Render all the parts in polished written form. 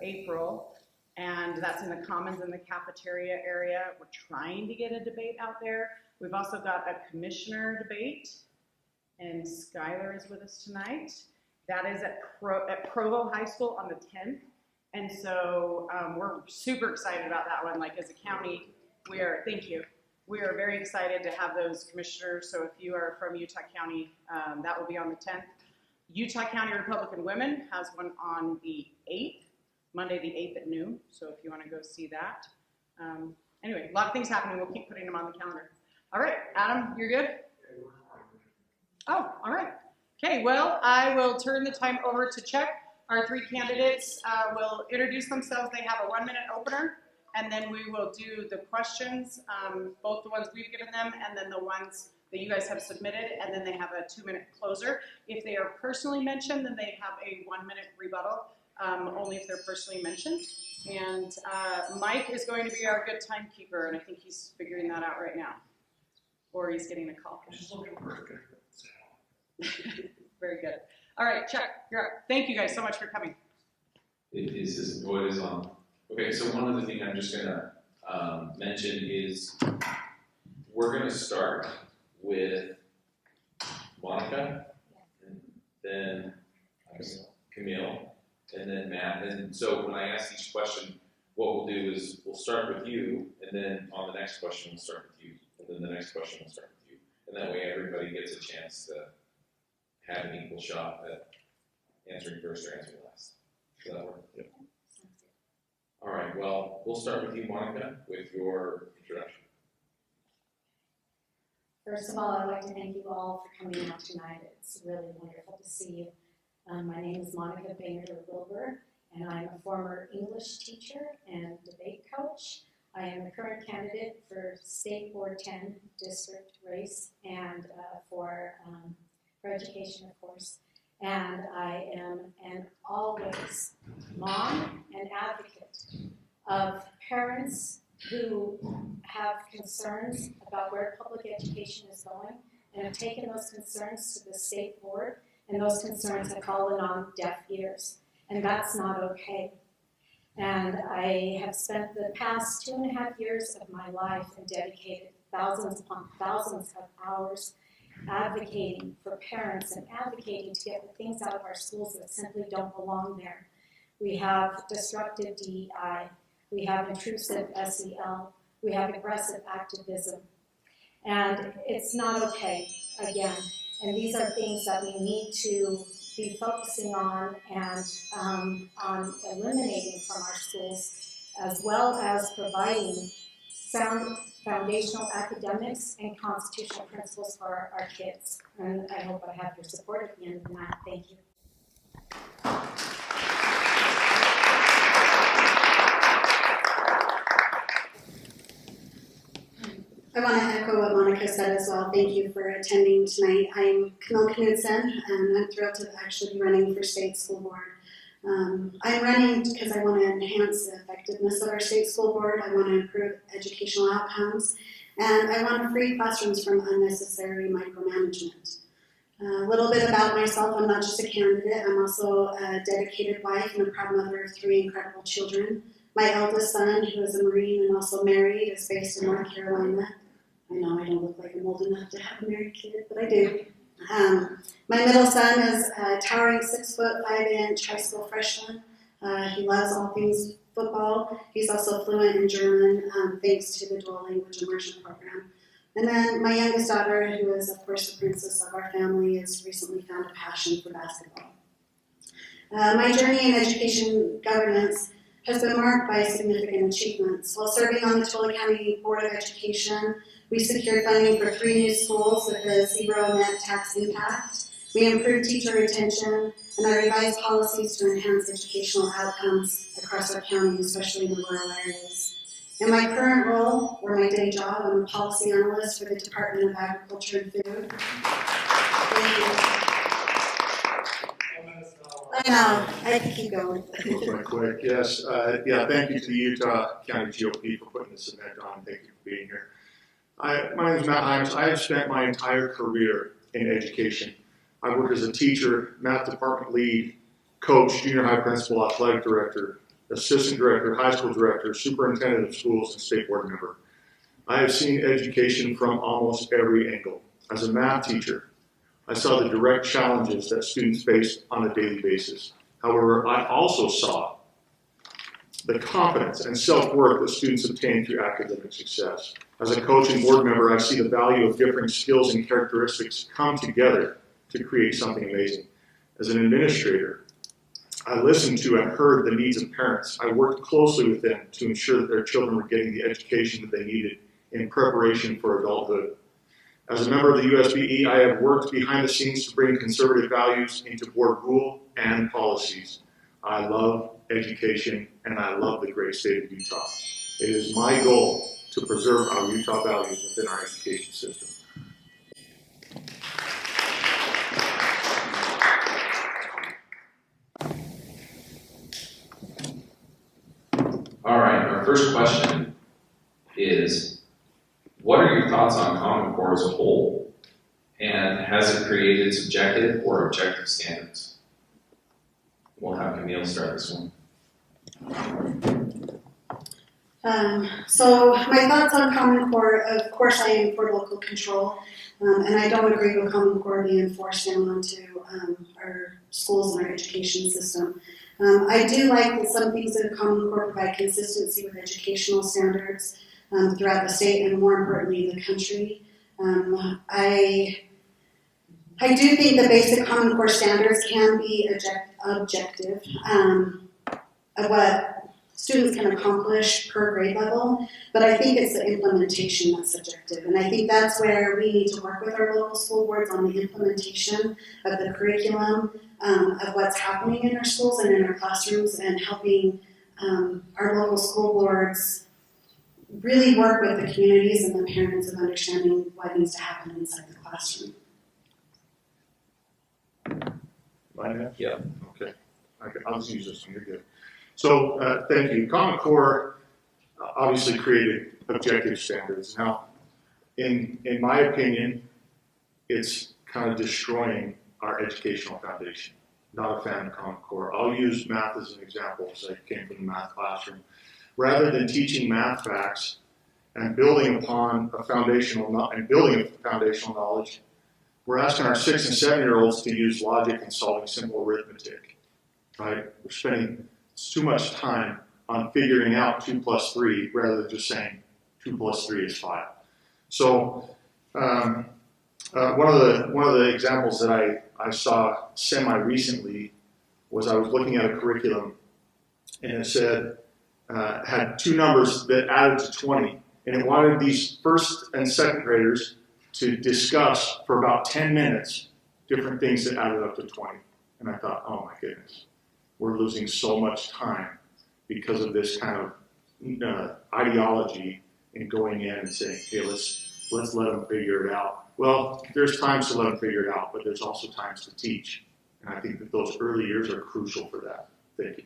April, and that's in the Commons in the cafeteria area. We're trying to get a debate out there. We've also got a commissioner debate, and Skylar is with us tonight. That is at Provo High School on the 10th, and so we're super excited about that one. Like, as a county, we are very excited to have those commissioners. So if you are from Utah County, that will be on the 10th. Utah County Republican Women has one on the 8th, Monday the 8th at noon. So if you want to go see that. Anyway, a lot of things happening. We'll keep putting them on the calendar. All right, Adam, you're good? Oh, all right. Okay, well, I will turn the time over to Chuck. Our three candidates will introduce themselves. They have a 1-minute opener, and then we will do the questions, both the ones we've given them and then the ones that you guys have submitted, and then they have a 2-minute closer. If they are personally mentioned, then they have a 1-minute rebuttal, only if they're personally mentioned. And Mike is going to be our good timekeeper, and I think he's figuring that out right now. Or he's getting a call. Just looking for a good. Very good. All right, Chuck, you're up. Thank you guys so much for coming. It is on. Okay, so one other thing I'm just going to mention is we're going to start with Monica, and then Camille, and then Matt. And so when I ask each question, what we'll do is we'll start with you, and then on the next question we'll start with you, and then the next question we'll start with you. And that way everybody gets a chance to have an equal shot at answering first or answering last. Does that work? Yep. All right, well, we'll start with you, Monica, with your introduction. First of all, I'd like to thank you all for coming out tonight. It's really wonderful to see you. My name is Monica Wilbur, and I'm a former English teacher and debate coach. I am the current candidate for State Board 10 district race and for education, of course. And I am an always mom and advocate of parents who have concerns about where public education is going and have taken those concerns to the state board, and those concerns have fallen on deaf ears. And that's not okay. And I have spent the past 2.5 years of my life and dedicated thousands upon thousands of hours advocating for parents and advocating to get the things out of our schools that simply don't belong there. We have disruptive DEI, we have intrusive SEL, we have aggressive activism, and it's not okay, again. And these are things that we need to be focusing on and on eliminating from our schools, as well as providing sound foundational academics and constitutional principles for our kids. And I hope I have your support at the end of the night. Thank you. I want to echo what Monica said as well. Thank you for attending tonight. I'm Camille Knudson, and I'm thrilled to actually be running for state school board. I'm running because I want to enhance the effectiveness of our state school board. I want to improve educational outcomes, and I want to free classrooms from unnecessary micromanagement. A little bit about myself: I'm not just a candidate. I'm also a dedicated wife and a proud mother of 3 incredible children. My eldest son, who is a Marine and also married, is based in North Carolina. I know I don't look like I'm old enough to have a married kid, but I do. My middle son is a towering 6'5" high school freshman. He loves all things football. He's also fluent in German, thanks to the dual language immersion program. And then my youngest daughter, who is, of course, the princess of our family, has recently found a passion for basketball. My journey in education governance has been marked by significant achievements. While serving on the Tulare County Board of Education, we secured funding for 3 new schools with a 0 net tax impact. We improved teacher retention, and I revised policies to enhance educational outcomes across our county, especially in the rural areas. In my current role, or my day job, I'm a policy analyst for the Department of Agriculture and Food. Thank you. I know, I can keep going. Real quick, yes. Thank you to the Utah County GOP for putting this event on. Thank you for being here. My name is Matt Hymas. I have spent my entire career in education. I worked as a teacher, math department lead, coach, junior high principal, athletic director, assistant director, high school director, superintendent of schools, and state board member. I have seen education from almost every angle. As a math teacher, I saw the direct challenges that students face on a daily basis. However, I also saw the confidence and self-worth that students obtain through academic success. As a coach and board member, I see the value of different skills and characteristics come together to create something amazing. As an administrator, I listened to and heard the needs of parents. I worked closely with them to ensure that their children were getting the education that they needed in preparation for adulthood. As a member of the USBE, I have worked behind the scenes to bring conservative values into board rule and policies. I love education, and I love the great state of Utah. It is my goal to preserve our Utah values within our education system. All right, our first question is, what are your thoughts on Common Core as a whole? And has it created subjective or objective standards? We'll have Camille start this one. So my thoughts on Common Core, of course I am for local control, and I don't agree with Common Core being enforced down onto our schools and our education system. I do like that some things in Common Core provide consistency with educational standards throughout the state and more importantly the country. I do think the basic Common Core standards can be objective of what students can accomplish per grade level, but I think it's the implementation that's subjective. And I think that's where we need to work with our local school boards on the implementation of the curriculum, of what's happening in our schools and in our classrooms, and helping our local school boards really work with the communities and the parents of understanding what needs to happen inside the classroom. Yeah. Okay. I'll just use this one. You're good. So thank you. Common Core obviously created objective standards. Now, in my opinion, it's kind of destroying our educational foundation. Not a fan of Common Core. I'll use math as an example, as I came from the math classroom. Rather than teaching math facts and building upon a foundational knowledge, we're asking our 6 and 7-year-olds to use logic and solving simple arithmetic. Right? We're spending too much time on figuring out 2 plus 3 rather than just saying 2 plus 3 is 5. So one of the examples that I saw semi-recently was I was looking at a curriculum and it said, had 2 numbers that added to 20, and it wanted these first and second graders to discuss for about 10 minutes different things that added up to 20. And I thought, oh my goodness, we're losing so much time because of this kind of ideology in going in and saying, hey, let's let them figure it out. Well, there's times to let them figure it out, but there's also times to teach. And I think that those early years are crucial for that. Thank you.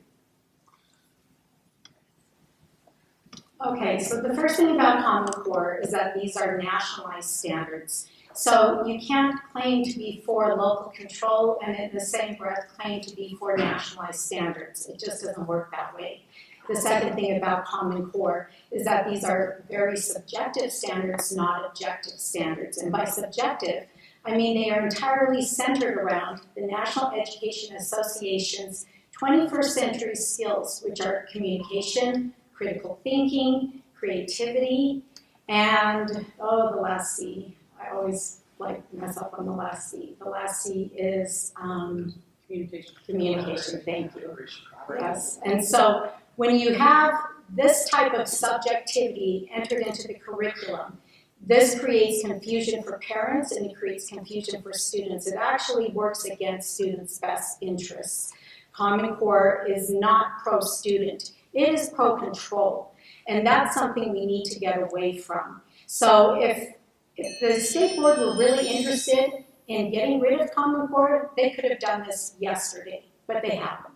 Okay, so the first thing about Common Core is that these are nationalized standards. So you can't claim to be for local control and in the same breath claim to be for nationalized standards. It just doesn't work that way. The second thing about Common Core is that these are very subjective standards, not objective standards. And by subjective, I mean they are entirely centered around the National Education Association's 21st century skills, which are communication, critical thinking, creativity, and, the last C. I always like myself on the last C. The last C is communication, thank you. Yes, and so when you have this type of subjectivity entered into the curriculum, this creates confusion for parents and it creates confusion for students. It actually works against students' best interests. Common Core is not pro-student. It is pro-control, and that's something we need to get away from. So if the state board were really interested in getting rid of Common Core, they could have done this yesterday, but they haven't.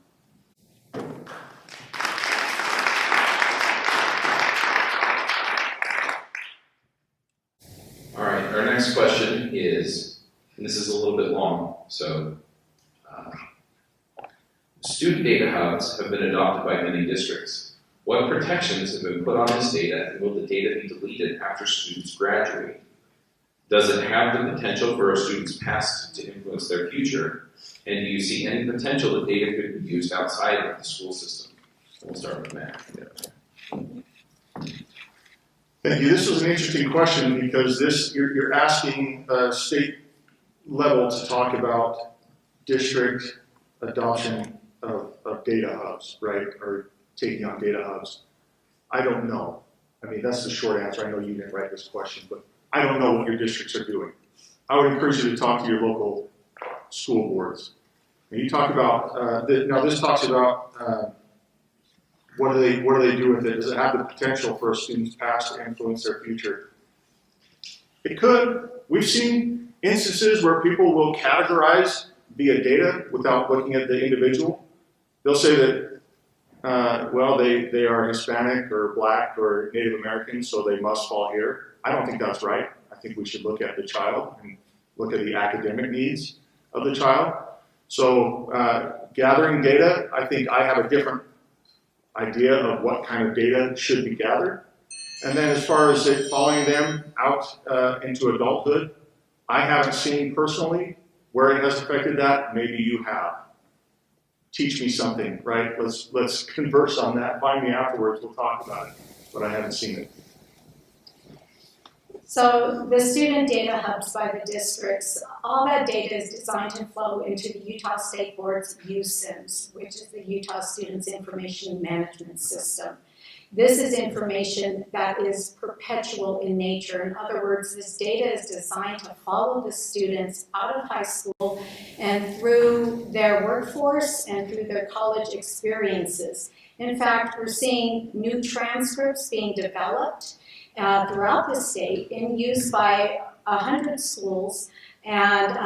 All right, our next question is, and this is a little bit long, so student data hubs have been adopted by many districts. What protections have been put on this data, and will the data be deleted after students graduate? Does it have the potential for a student's past to influence their future? And do you see any potential that data could be used outside of the school system? We'll start with Matt. Thank you. This was an interesting question because you're asking state level to talk about district adoption of data hubs, right? Or taking on data hubs. I don't know. I mean, that's the short answer. I know you didn't write this question, but I don't know what your districts are doing. I would encourage you to talk to your local school boards. And you talk about, now this talks about what do they do with it? Does it have the potential for a student's past to influence their future? It could. We've seen instances where people will categorize via data without looking at the individual. They'll say that, well, they are Hispanic or Black or Native American, so they must fall here. I don't think that's right. I think we should look at the child and look at the academic needs of the child. So gathering data, I think I have a different idea of what kind of data should be gathered. And then as far as it following them out into adulthood, I haven't seen personally where it has affected that. Maybe you have. Teach me something, right? Let's converse on that. Find me afterwards, we'll talk about it. But I haven't seen it. So the student data hubs by the districts, all that data is designed to flow into the Utah State Board's USIMS, which is the Utah Students Information Management System. This is information that is perpetual in nature. In other words, this data is designed to follow the students out of high school and through their workforce and through their college experiences. In fact, we're seeing new transcripts being developed throughout the state and used by 100 schools and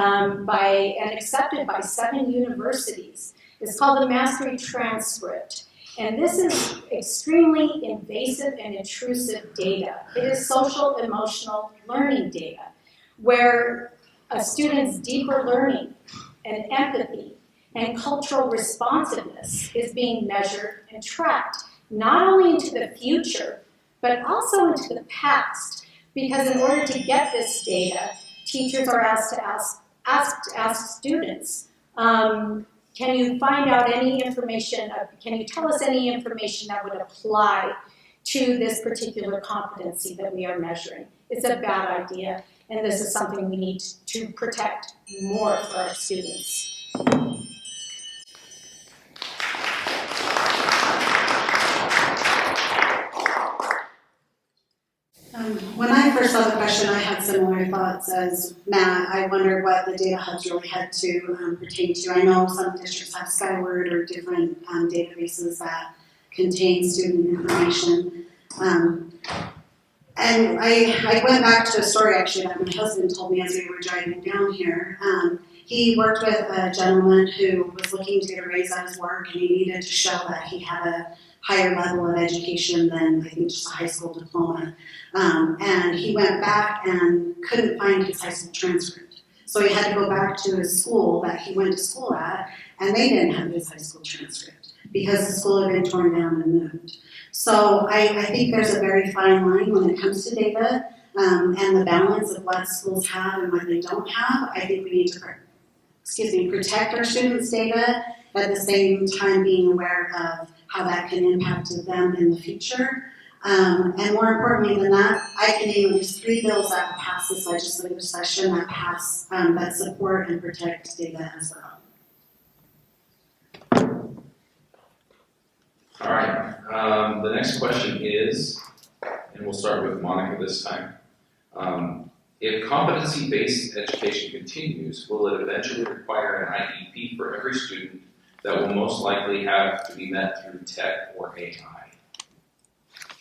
accepted by 7 universities. It's called the Mastery Transcript. And this is extremely invasive and intrusive data. It is social emotional learning data where a student's deeper learning and empathy and cultural responsiveness is being measured and tracked, not only into the future, but also into the past. Because in order to get this data, teachers are asked to ask students, can you find out any information, can you tell us any information that would apply to this particular competency that we are measuring? It's a bad idea, and this is something we need to protect more for our students. When I first saw the question, I had similar thoughts as Matt. I wondered what the data hubs really had to pertain to. I know some districts have Skyward or different databases that contain student information. And I went back to a story actually that my husband told me as we were driving down here. He worked with a gentleman who was looking to get a raise at his work, and he needed to show that he had a higher level of education than I think just a high school diploma. And he went back and couldn't find his high school transcript. So he had to go back to his school that he went to school at, and they didn't have his high school transcript because the school had been torn down and moved. So I think there's a very fine line when it comes to data and the balance of what schools have and what they don't have. I think we need to protect our students' data, at the same time being aware of how that can impact them in the future. And more importantly than that, I can name at least 3 bills that pass this legislative session that support and protect data as well. All right, the next question is, and we'll start with Monica this time. If competency-based education continues, will it eventually require an IEP for every student that will most likely have to be met through tech or AI?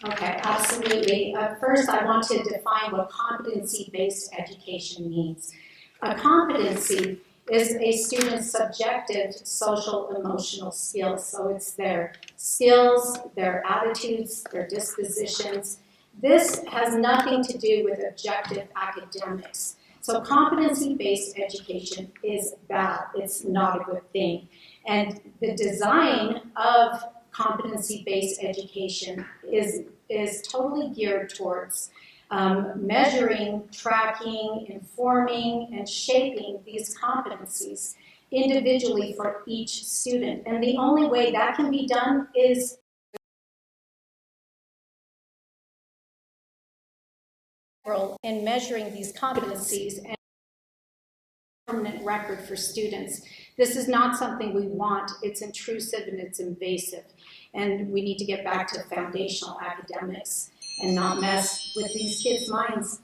Okay, absolutely. First, I want to define what competency-based education means. A competency is a student's subjective social emotional skills. So it's their skills, their attitudes, their dispositions. This has nothing to do with objective academics. So competency-based education is bad. It's not a good thing. And the design of competency-based education is totally geared towards measuring, tracking, informing, and shaping these competencies individually for each student. And the only way that can be done is in measuring these competencies and permanent record for students. This is not something we want. It's intrusive and it's invasive. And we need to get back to foundational academics and not mess with these kids' minds.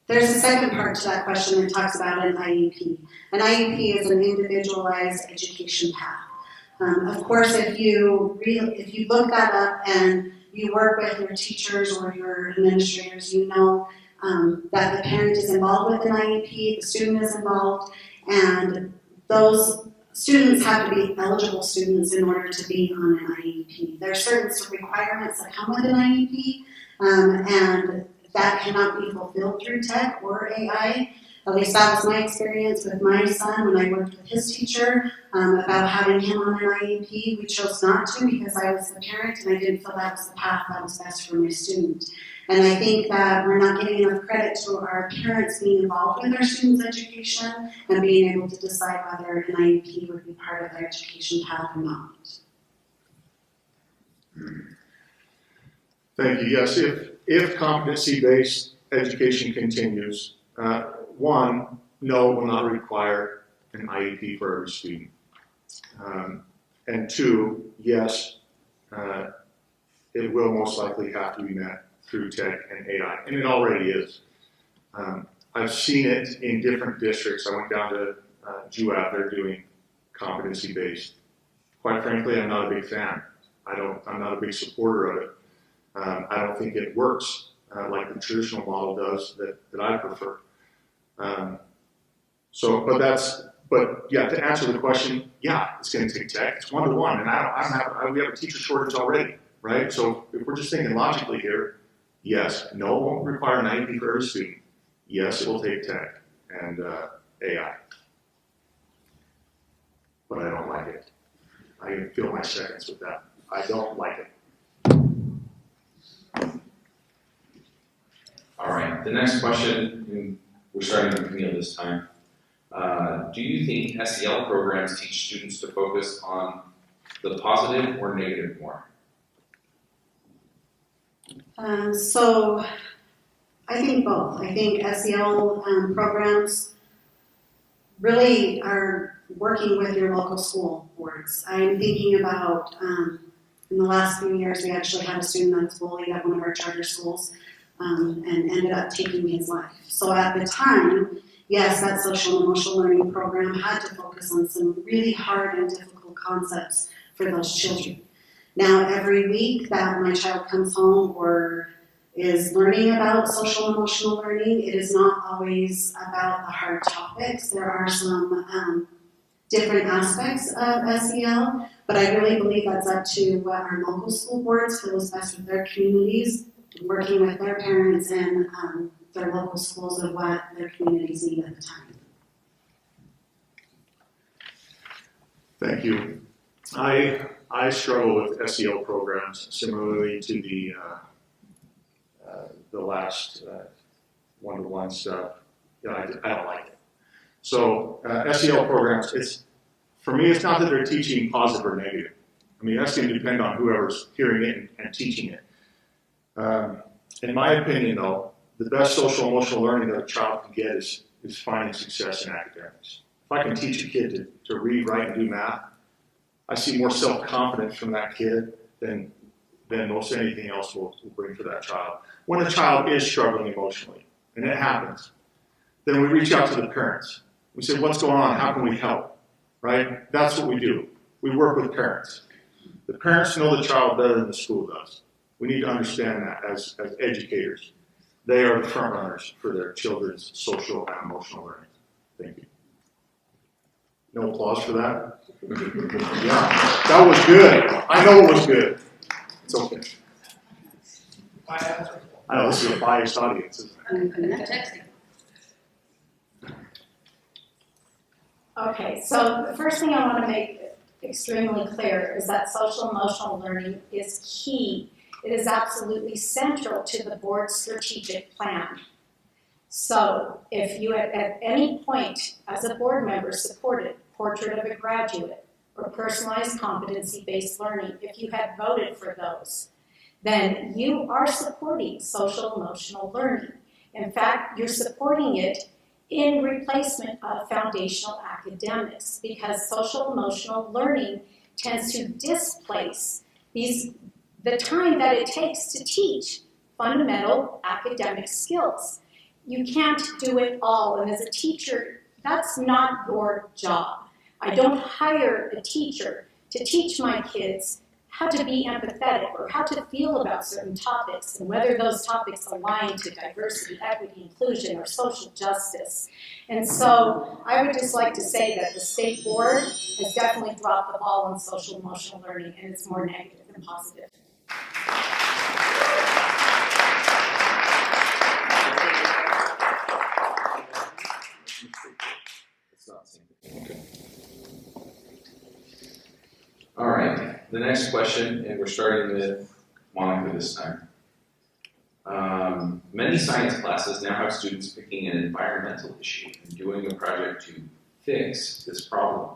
There's a second part to that question that talks about an IEP. An IEP is an individualized education path. Of course, if you look that up and you work with your teachers or your administrators, you know that the parent is involved with an IEP, the student is involved, and those students have to be eligible students in order to be on an IEP. There are certain requirements that come with an IEP, and that cannot be fulfilled through tech or AI. At least that was my experience with my son when I worked with his teacher about having him on an IEP. We chose not to because I was the parent and I didn't feel that was the path that was best for my student. And I think that we're not giving enough credit to our parents being involved with our students' education and being able to decide whether an IEP would be part of their education path or not. Thank you. Yes, if competency-based education continues, one, no, it will not require an IEP for every student. And two, yes, it will most likely have to be met through tech and AI, and it already is. I've seen it in different districts. I went down to JUAB, they're doing competency-based. Quite frankly, I'm not a big fan. I'm not a big supporter of it. I don't think it works like the traditional model does that I prefer. But yeah, to answer the question, yeah, it's going to take tech. It's one-to-one, and we have a teacher shortage already, right? So if we're just thinking logically here, yes, no, it won't require an IEP for every student. Yes, it will take tech and AI. But I don't like it. I can feel my seconds with that. I don't like it. All right, the next question, and we're starting with Camille this time. Do you think SEL programs teach students to focus on the positive or negative more? So I think both. I think SEL programs really are working with your local school boards. I'm thinking about in the last few years, we actually had a student that was bullied at one of our charter schools and ended up taking his life. So at the time, yes, that social and emotional learning program had to focus on some really hard and difficult concepts for those children. Now, every week that my child comes home or is learning about social and emotional learning, it is not always about the hard topics. There are some different aspects of SEL, but I really believe that's up to what our local school boards feel is best with their communities, working with their parents and their local schools of what their communities need at the time. Thank you. I struggle with SEL programs similarly to the last one-to-one stuff. I don't like it. So SEL programs, for me, it's not that they're teaching positive or negative. I mean, that's going to depend on whoever's hearing it and teaching it. In my opinion, though, the best social emotional learning that a child can get is finding success in academics. If I can teach a kid to read, write, and do math, I see more self-confidence from that kid than most anything else will bring for that child. When a child is struggling emotionally, and it happens, then we reach out to the parents. We say, what's going on? How can we help? Right? That's what we do. We work with parents. The parents know the child better than the school does. We need to understand that as educators. They are the front runners for their children's social and emotional learning. Thank you. No applause for that? Yeah, that was good. I know it was good. It's okay. I know this is a biased audience, isn't it? Texting. Okay, so the first thing I want to make extremely clear is that social emotional learning is key. It is absolutely central to the board's strategic plan. So if you at any point as a board member supported Portrait of a Graduate or personalized competency-based learning, if you had voted for those, then you are supporting social emotional learning. In fact, you're supporting it in replacement of foundational academics, because social emotional learning tends to displace the time that it takes to teach fundamental academic skills. You can't do it all, and as a teacher, that's not your job. I don't hire a teacher to teach my kids how to be empathetic or how to feel about certain topics and whether those topics align to diversity, equity, inclusion, or social justice. And so I would just like to say that the state board has definitely dropped the ball on social emotional learning, and it's more negative than positive. Okay. All right, the next question, and we're starting with Monica this time. Many science classes now have students picking an environmental issue and doing a project to fix this problem.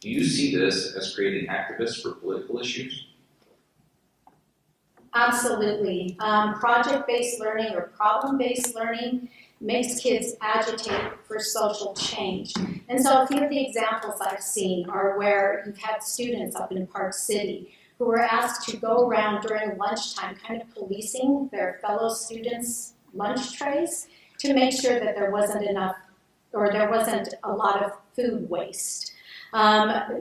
Do you see this as creating activists for political issues? Absolutely. Project-based learning or problem-based learning makes kids agitate for social change. And so a few of the examples I've seen are where you've had students up in Park City who were asked to go around during lunchtime kind of policing their fellow students' lunch trays to make sure that there wasn't enough, or there wasn't a lot of food waste.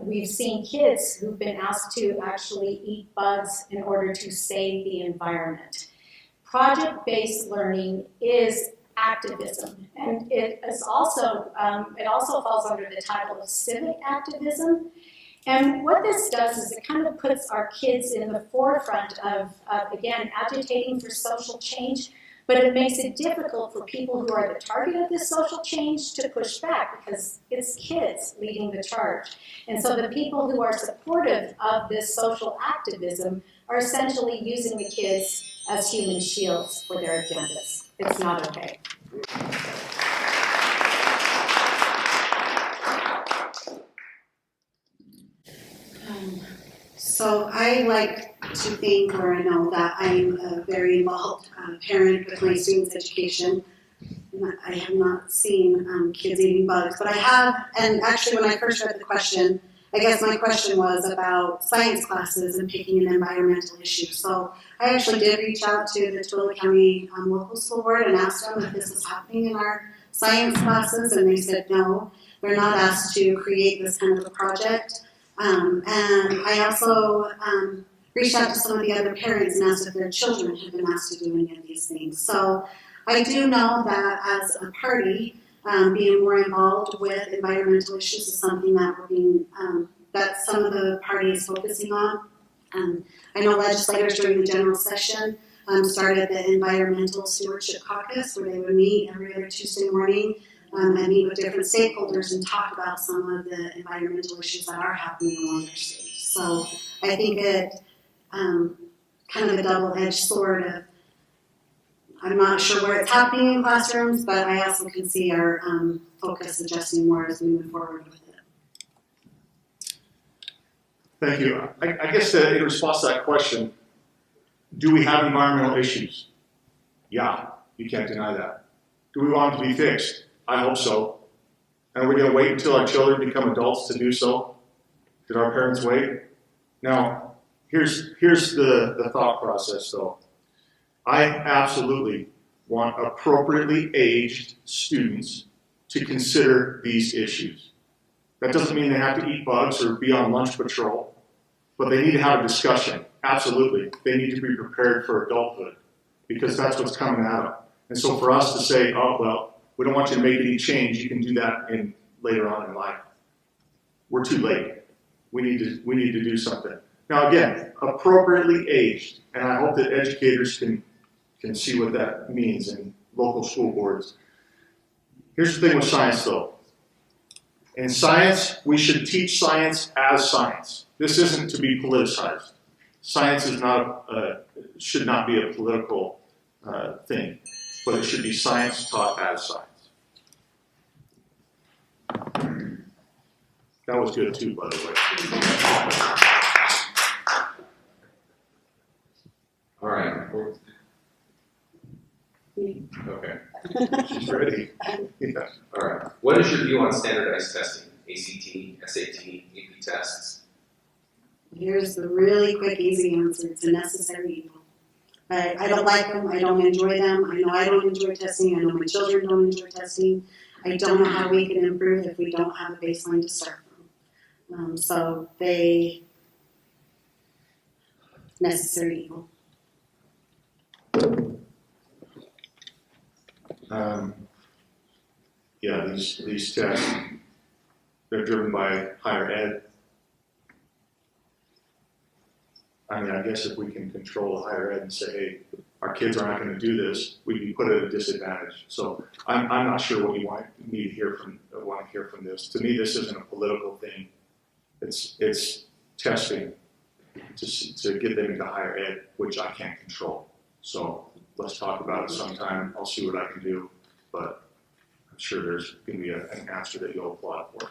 We've seen kids who've been asked to actually eat bugs in order to save the environment. Project-based learning is activism, and it also falls under the title of civic activism. And what this does is it kind of puts our kids in the forefront of again, agitating for social change, but it makes it difficult for people who are the target of this social change to push back, because it's kids leading the charge. And so the people who are supportive of this social activism are essentially using the kids as human shields for their agendas. It's not okay. So I like to think, or I know that I'm a very involved parent with my students' education. I have not seen kids eating bugs, but I have, and actually when I first read the question, I guess my question was about science classes and picking an environmental issue. So I actually did reach out to the Tooele County local school board and asked them if this was happening in our science classes, and they said no, they're not asked to create this kind of a project. And I also reached out to some of the other parents and asked if their children had been asked to do any of these things. So I do know that as a party, being more involved with environmental issues is something that we're being, that some of the party is focusing on. I know legislators during the general session started the Environmental Stewardship Caucus, where they would meet every other Tuesday morning and meet with different stakeholders and talk about some of the environmental issues that are happening along their state. So I think it kind of a double-edged sword of, I'm not sure where it's happening in classrooms, but I also can see our focus adjusting more as we move forward with it. Thank you. I guess in response to that question, do we have environmental issues? Yeah, you can't deny that. Do we want them to be fixed? I hope so. And are we going to wait until our children become adults to do so? Did our parents wait? Now, here's the thought process, though. I absolutely want appropriately aged students to consider these issues. That doesn't mean they have to eat bugs or be on lunch patrol, but they need to have a discussion. Absolutely. They need to be prepared for adulthood, because that's what's coming at them. And so for us to say, oh, well, we don't want you to make any change, you can do that later on in life. We're too late. We need to do something. Now again, appropriately aged, and I hope that educators can can see what that means in local school boards. Here's the thing with science though. In science, we should teach science as science. This isn't to be politicized. Science is not, should not be a political thing, but it should be science taught as science. That was good too, by the way. All right. Okay. She's ready. Yeah. All right. What is your view on standardized testing? ACT, SAT, AP tests? Here's the really quick, easy answer. It's a necessary evil. I don't like them. I don't enjoy them. I know I don't enjoy testing. I know my children don't enjoy testing. I don't know how we can improve if we don't have a baseline to start from. So they, necessary evil. Yeah, these tests, they're driven by higher ed. I mean, I guess if we can control higher ed and say, hey, our kids are not going to do this, we'd be put at a disadvantage. So I'm not sure what you want to hear from this. To me, this isn't a political thing. It's testing to get them into higher ed, which I can't control. So let's talk about it sometime. I'll see what I can do, but I'm sure there's going to be an answer that you'll applaud for.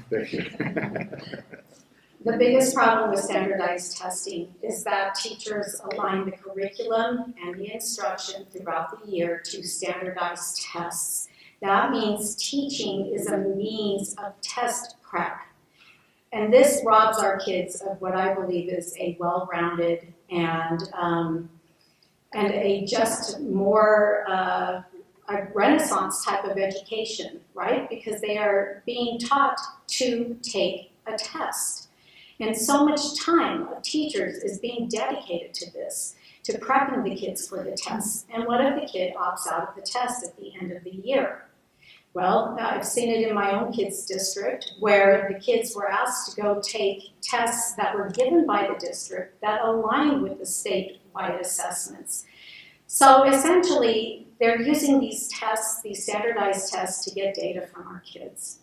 Thank you. The biggest problem with standardized testing is that teachers align the curriculum and the instruction throughout the year to standardized tests. That means teaching is a means of test prep. And this robs our kids of what I believe is a well-rounded and a just more a Renaissance type of education, right? Because they are being taught to take a test. And so much time of teachers is being dedicated to this, to prepping the kids for the tests. And what if the kid opts out of the test at the end of the year? Well, I've seen it in my own kids' district where the kids were asked to go take tests that were given by the district that aligned with the statewide assessments. So essentially, they're using these tests, these standardized tests, to get data from our kids.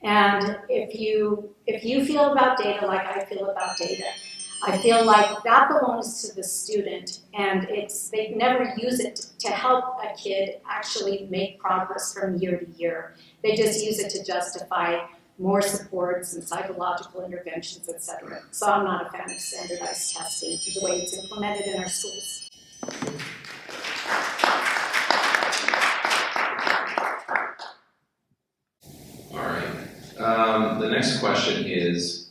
And if you feel about data like I feel about data, I feel like that belongs to the student, and they never use it to help a kid actually make progress from year to year. They just use it to justify more supports and psychological interventions, etc. So I'm not a fan of standardized testing the way it's implemented in our schools. All right. The next question is,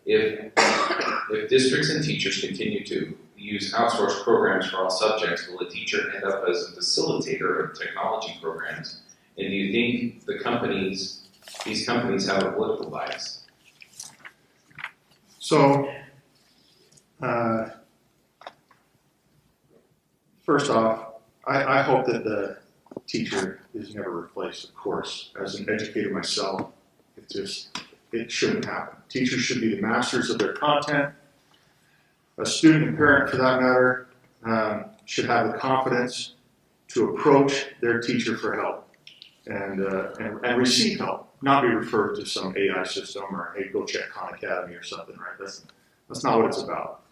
if districts and teachers continue to use outsourced programs for all subjects, will a teacher end up as a facilitator of technology programs? And do you think these companies have a political bias? So, first off, I hope that the teacher is never replaced, of course. As an educator myself, it shouldn't happen. Teachers should be the masters of their content. A student and parent, for that matter, should have the confidence to approach their teacher for help and receive help, not be referred to some AI system or, hey, go check Khan Academy or something, right? That's not what it's about.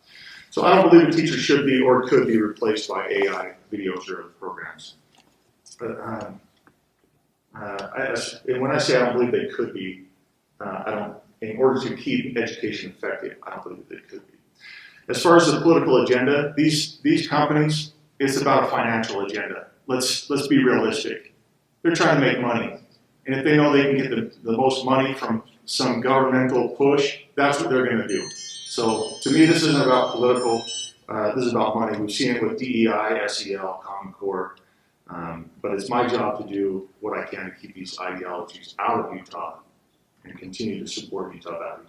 So I don't believe a teacher should be or could be replaced by AI videos or programs. But when I say I don't believe they could be, in order to keep education effective, I don't believe they could be. As far as the political agenda, these companies, it's about a financial agenda. Let's be realistic. They're trying to make money. And if they know they can get the most money from some governmental push, that's what they're going to do. So to me, this isn't about political. This is about money. We've seen it with DEI, SEL, Common Core. But it's my job to do what I can to keep these ideologies out of Utah and continue to support Utah values.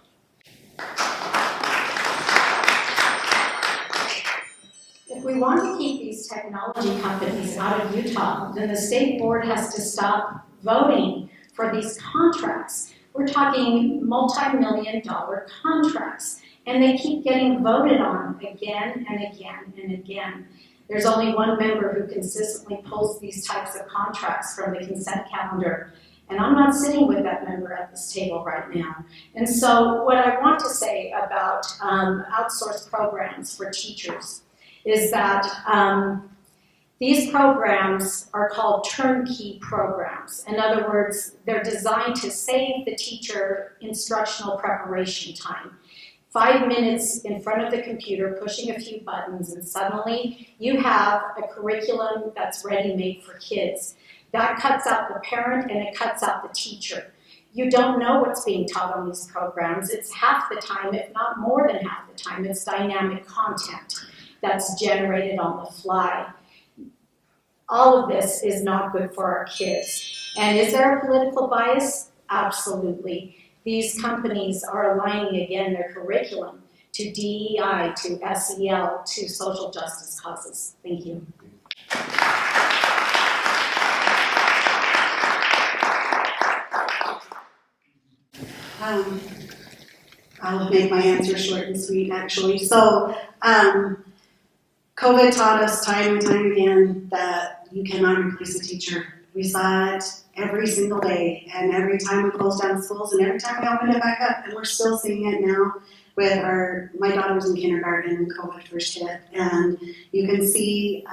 If we want to keep these technology companies out of Utah, then the state board has to stop voting for these contracts. We're talking multi-million-dollar contracts. and they keep getting voted on again and again and again. There's only one member who consistently pulls these types of contracts from the consent calendar, and I'm not sitting with that member at this table right now. And so what I want to say about outsourced programs for teachers is that these programs are called turnkey programs. In other words, they're designed to save the teacher instructional preparation time. 5 minutes in front of the computer, pushing a few buttons, and suddenly you have a curriculum that's ready-made for kids. That cuts out the parent and it cuts out the teacher. You don't know what's being taught on these programs. It's half the time, if not more than half the time, it's dynamic content that's generated on the fly. All of this is not good for our kids. And is there a political bias? Absolutely. These companies are aligning again their curriculum to DEI, to SEL, to social justice causes. Thank you. I'll make my answer short and sweet, actually. So, COVID taught us time and time again that you cannot replace a teacher. We saw it every single day, and every time we closed down schools, and every time we opened it back up, and we're still seeing it now with my daughter was in kindergarten when COVID first hit, and you can see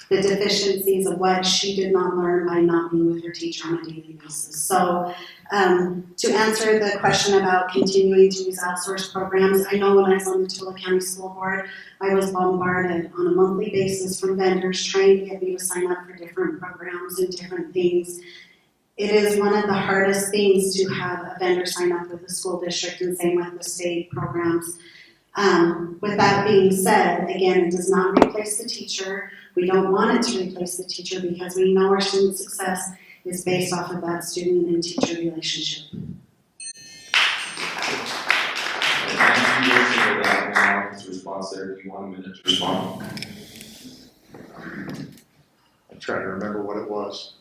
the deficiencies of what she did not learn by not being with her teacher on a daily basis. So to answer the question about continuing to use outsourced programs, I know when I was on the Tooele County School Board, I was bombarded on a monthly basis from vendors trying to get me to sign up for different programs and different things. It is one of the hardest things to have a vendor sign up with the school district, and same with the state programs. With that being said, again, it does not replace the teacher. We don't want it to replace the teacher because we know our student success is based off of that student and teacher relationship. Thank you for that analysis response there. Do you want a minute to respond? I'm trying to remember what it was.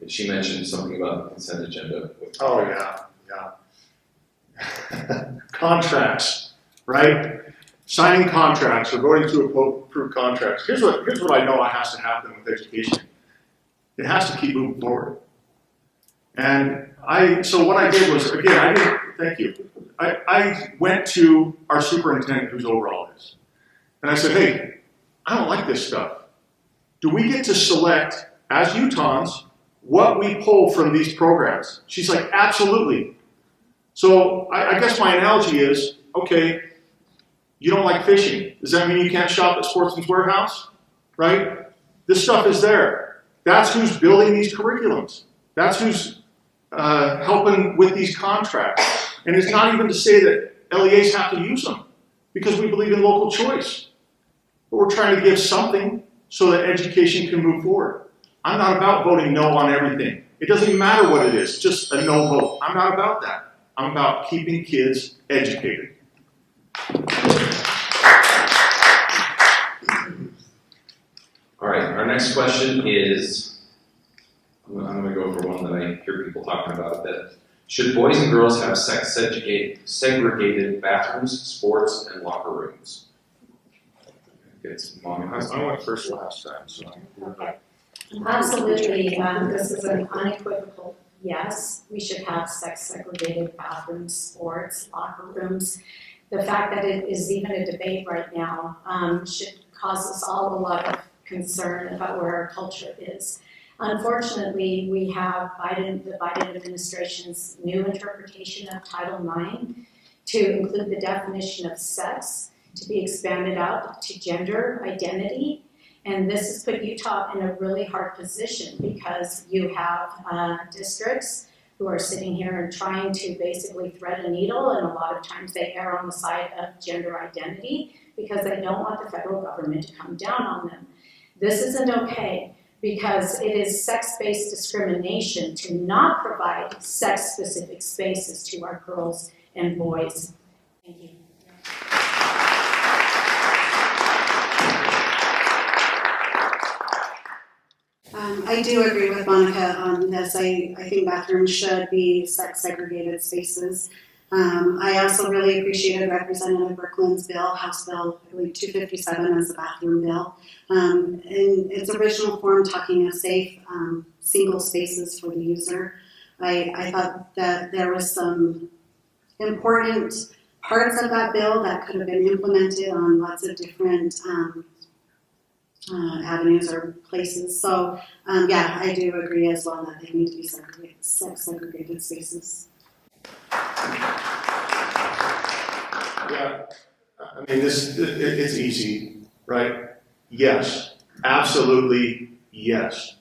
She mentioned something about the consent agenda. Oh, yeah. Contracts, right? Signing contracts or voting to approve contracts. Here's what I know has to happen with education. It has to keep moving forward. And so what I did was, again, thank you. I went to our superintendent who's over all this. And I said, hey, I don't like this stuff. Do we get to select, as Utahns, what we pull from these programs? She's like, absolutely. So I guess my analogy is, okay, you don't like fishing. Does that mean you can't shop at Sportsman's Warehouse? Right? This stuff is there. That's who's building these curriculums. That's who's helping with these contracts. And it's not even to say that LEAs have to use them, because we believe in local choice. But we're trying to give something so that education can move forward. I'm not about voting no on everything. It doesn't matter what it is, just a no vote. I'm not about that. I'm about keeping kids educated. All right, our next question is, I'm going to go for one that I hear people talking about a bit. Should boys and girls have segregated bathrooms, sports, and locker rooms? It's Mom. I went first last time, so. Okay. Absolutely. This is an unequivocal yes. We should have sex-segregated bathrooms, sports, locker rooms. The fact that it is even a debate right now should cause us all a lot of concern about where our culture is. Unfortunately, we have the Biden administration's new interpretation of Title IX to include the definition of sex to be expanded out to gender identity. And this has put Utah in a really hard position because you have districts who are sitting here and trying to basically thread a needle, and a lot of times they err on the side of gender identity because they don't want the federal government to come down on them. This isn't okay because it is sex-based discrimination to not provide sex-specific spaces to our girls and boys. Thank you. I do agree with Monica on this. I think bathrooms should be sex-segregated spaces. I also really appreciated Representative Brooklyn's bill, House Bill, I believe 257 is the bathroom bill. In its original form, talking of safe single spaces for the user. I thought that there was some important parts of that bill that could have been implemented on lots of different avenues or places. So, yeah, I do agree as well that they need to be segregated spaces. Yeah, I mean, it's easy, right? Yes, absolutely yes.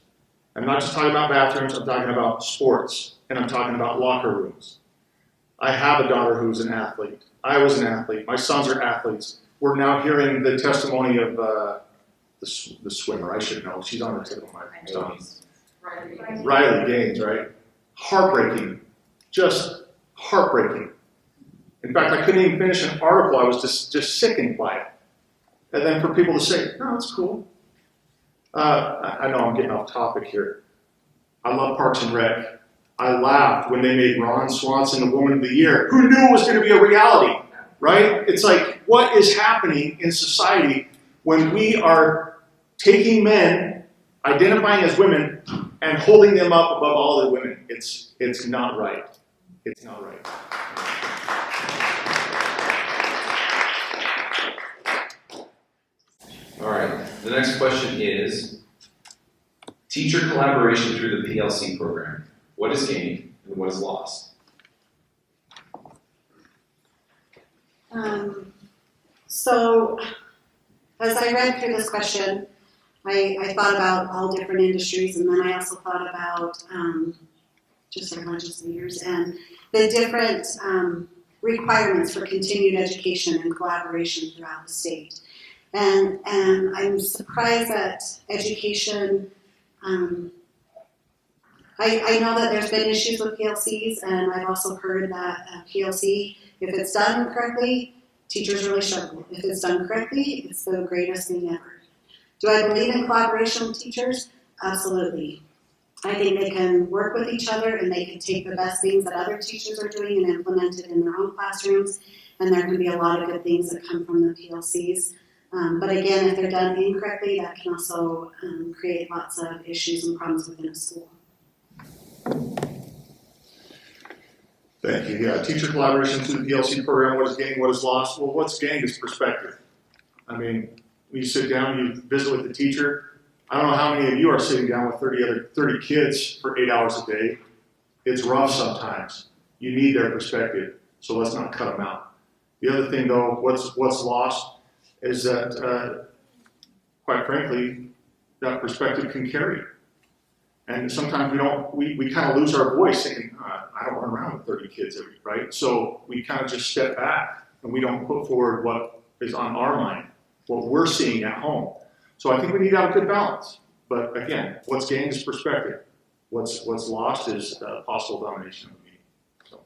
I'm not just talking about bathrooms, I'm talking about sports, and I'm talking about locker rooms. I have a daughter who's an athlete. I was an athlete. My sons are athletes. We're now hearing the testimony of the swimmer. I should know. She's on the tip of my tongue. Riley Gaines, right? Heartbreaking. Just heartbreaking. In fact, I couldn't even finish an article. I was just sickened by it. And then for people to say, no, it's cool. I know I'm getting off topic here. I love Parks and Rec. I laughed when they made Ron Swanson the Woman of the Year. Who knew it was going to be a reality, right? It's like, what is happening in society when we are taking men, identifying as women, and holding them up above all other women? It's not right. It's not right. All right, the next question is, teacher collaboration through the PLC program. What is gained and what is lost? So, as I read through this question, I thought about all different industries, and then I also thought about just our legislators and the different requirements for continued education and collaboration throughout the state. And I'm surprised that education, I know that there's been issues with PLCs, and I've also heard that PLC, if it's done correctly, teachers really struggle. If it's done correctly, it's the greatest thing ever. Do I believe in collaboration with teachers? Absolutely. I think they can work with each other and they can take the best things that other teachers are doing and implement it in their own classrooms, and there can be a lot of good things that come from the PLCs. But again, if they're done incorrectly, that can also create lots of issues and problems within a school. Thank you. Yeah, teacher collaboration through the PLC program. What is gained? What is lost? Well, what's gained is perspective. I mean, when you sit down, you visit with the teacher. I don't know how many of you are sitting down with 30 kids for 8 hours a day. It's rough sometimes. You need their perspective, so let's not cut them out. The other thing, though, what's lost is that, quite frankly, that perspective can carry. And sometimes we kind of lose our voice thinking, I don't run around with 30 kids, right? So we kind of just step back and we don't put forward what is on our mind, what we're seeing at home. So I think we need to have a good balance. But again, what's gained is perspective. What's lost is possible domination of the meeting. So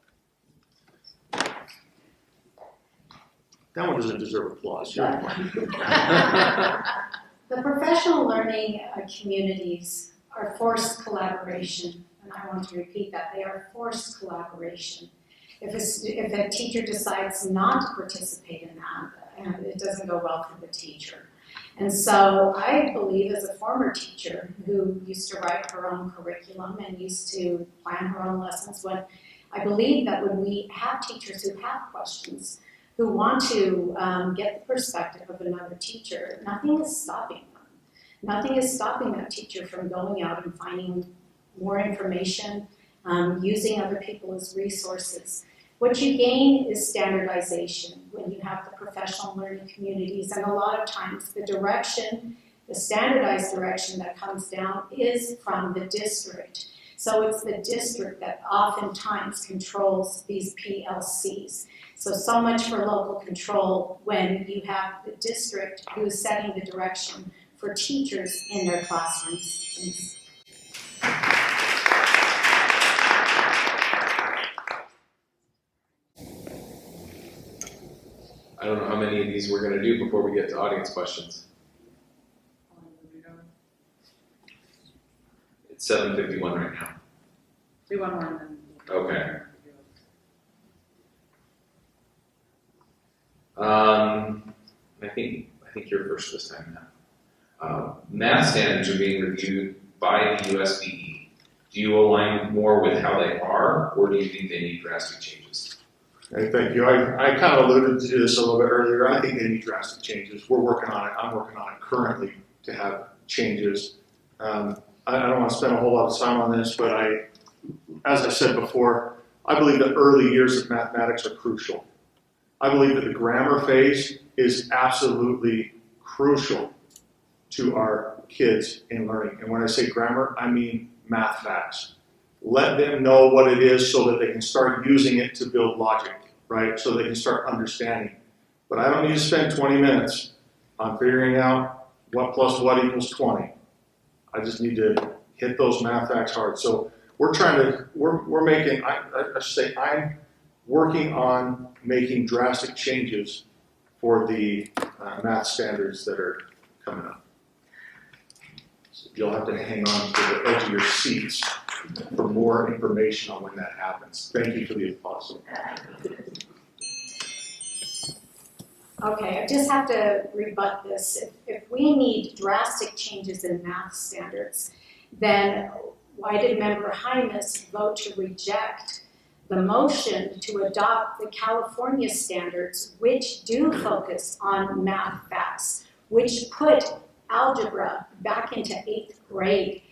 that one doesn't deserve applause. The professional learning communities are forced collaboration, and I want to repeat that. They are forced collaboration. If a teacher decides not to participate in that, it doesn't go well for the teacher. And so I believe, as a former teacher who used to write her own curriculum and used to plan her own lessons, I believe that when we have teachers who have questions, who want to get the perspective of another teacher, nothing is stopping them. Nothing is stopping that teacher from going out and finding more information, using other people as resources. What you gain is standardization when you have the professional learning communities, and a lot of times the direction, the standardized direction that comes down is from the district. So it's the district that oftentimes controls these PLCs. So much for local control when you have the district who is setting the direction for teachers in their classrooms. I don't know how many of these we're going to do before we get to audience questions. It's 7:51 right now. Do one more and then. Okay. I think you're first this time now. Math standards are being reviewed by the USBE. Do you align more with how they are, or do you think they need drastic changes? Hey, thank you. I kind of alluded to this a little bit earlier. I think they need drastic changes. We're working on it. I'm working on it currently to have changes. I don't want to spend a whole lot of time on this, but as I said before, I believe the early years of mathematics are crucial. I believe that the grammar phase is absolutely crucial to our kids in learning. And when I say grammar, I mean math facts. Let them know what it is so that they can start using it to build logic, right? So they can start understanding. But I don't need to spend 20 minutes on figuring out what plus what equals 20. I just need to hit those math facts hard. So I'm working on making drastic changes for the math standards that are coming up. So you'll have to hang on to the edge of your seats for more information on when that happens. Thank you for the applause. Okay, I just have to rebut this. If we need drastic changes in math standards, then why did Member Hymas vote to reject the motion to adopt the California standards, which do focus on math facts, which put algebra back into 8th grade?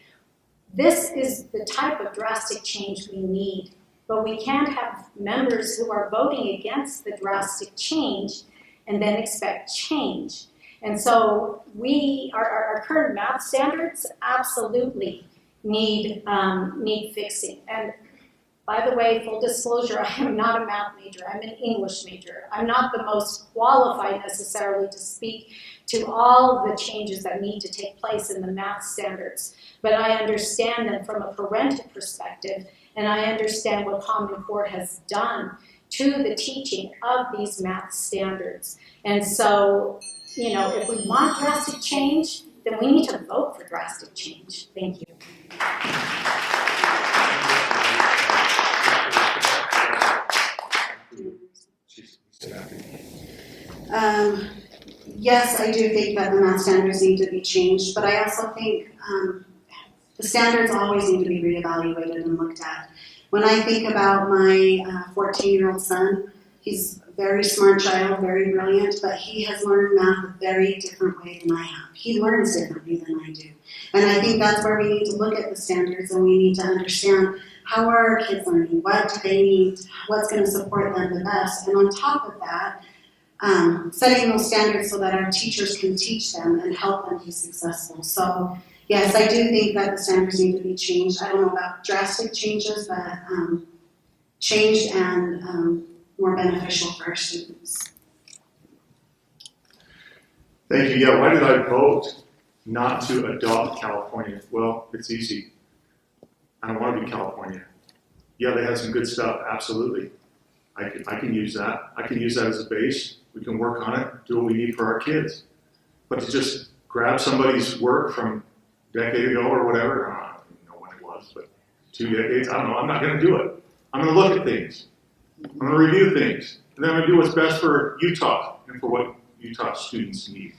This is the type of drastic change we need, but we can't have members who are voting against the drastic change and then expect change. And so our current math standards absolutely need fixing. And by the way, full disclosure, I am not a math major, I'm an English major. I'm not the most qualified necessarily to speak to all the changes that need to take place in the math standards, but I understand them from a parental perspective, and I understand what Common Core has done to the teaching of these math standards. And so, if we want drastic change, then we need to vote for drastic change. Thank you. Yes, I do think that the math standards need to be changed, but I also think the standards always need to be reevaluated and looked at. When I think about my 14-year-old son, he's a very smart child, very brilliant, but he has learned math a very different way than I have. He learns differently than I do. And I think that's where we need to look at the standards, and we need to understand how are our kids learning, what do they need, what's going to support them the best. And on top of that, setting those standards so that our teachers can teach them and help them be successful. So yes, I do think that the standards need to be changed. I don't know about drastic changes, but changed and more beneficial for our students. Thank you. Yeah, why did I vote not to adopt California? Well, it's easy. I don't want to be California. Yeah, they had some good stuff, absolutely. I can use that. I can use that as a base. We can work on it, do what we need for our kids. But to just grab somebody's work from a decade ago or whatever, I don't even know when it was, but 2 decades, I don't know, I'm not going to do it. I'm going to look at things. I'm going to review things. And then I'm going to do what's best for Utah and for what Utah students need.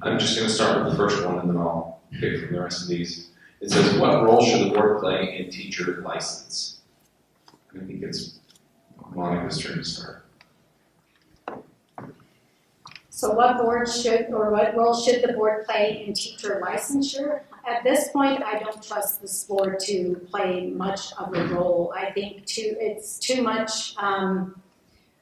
I'm just going to start with the first one, and then I'll pick from the rest of these. It says, what role should the board play in teacher license? I think it's Monica's turn to start. So what role should the board play in teacher licensure? At this point, I don't trust this board to play much of a role. I think it's too much,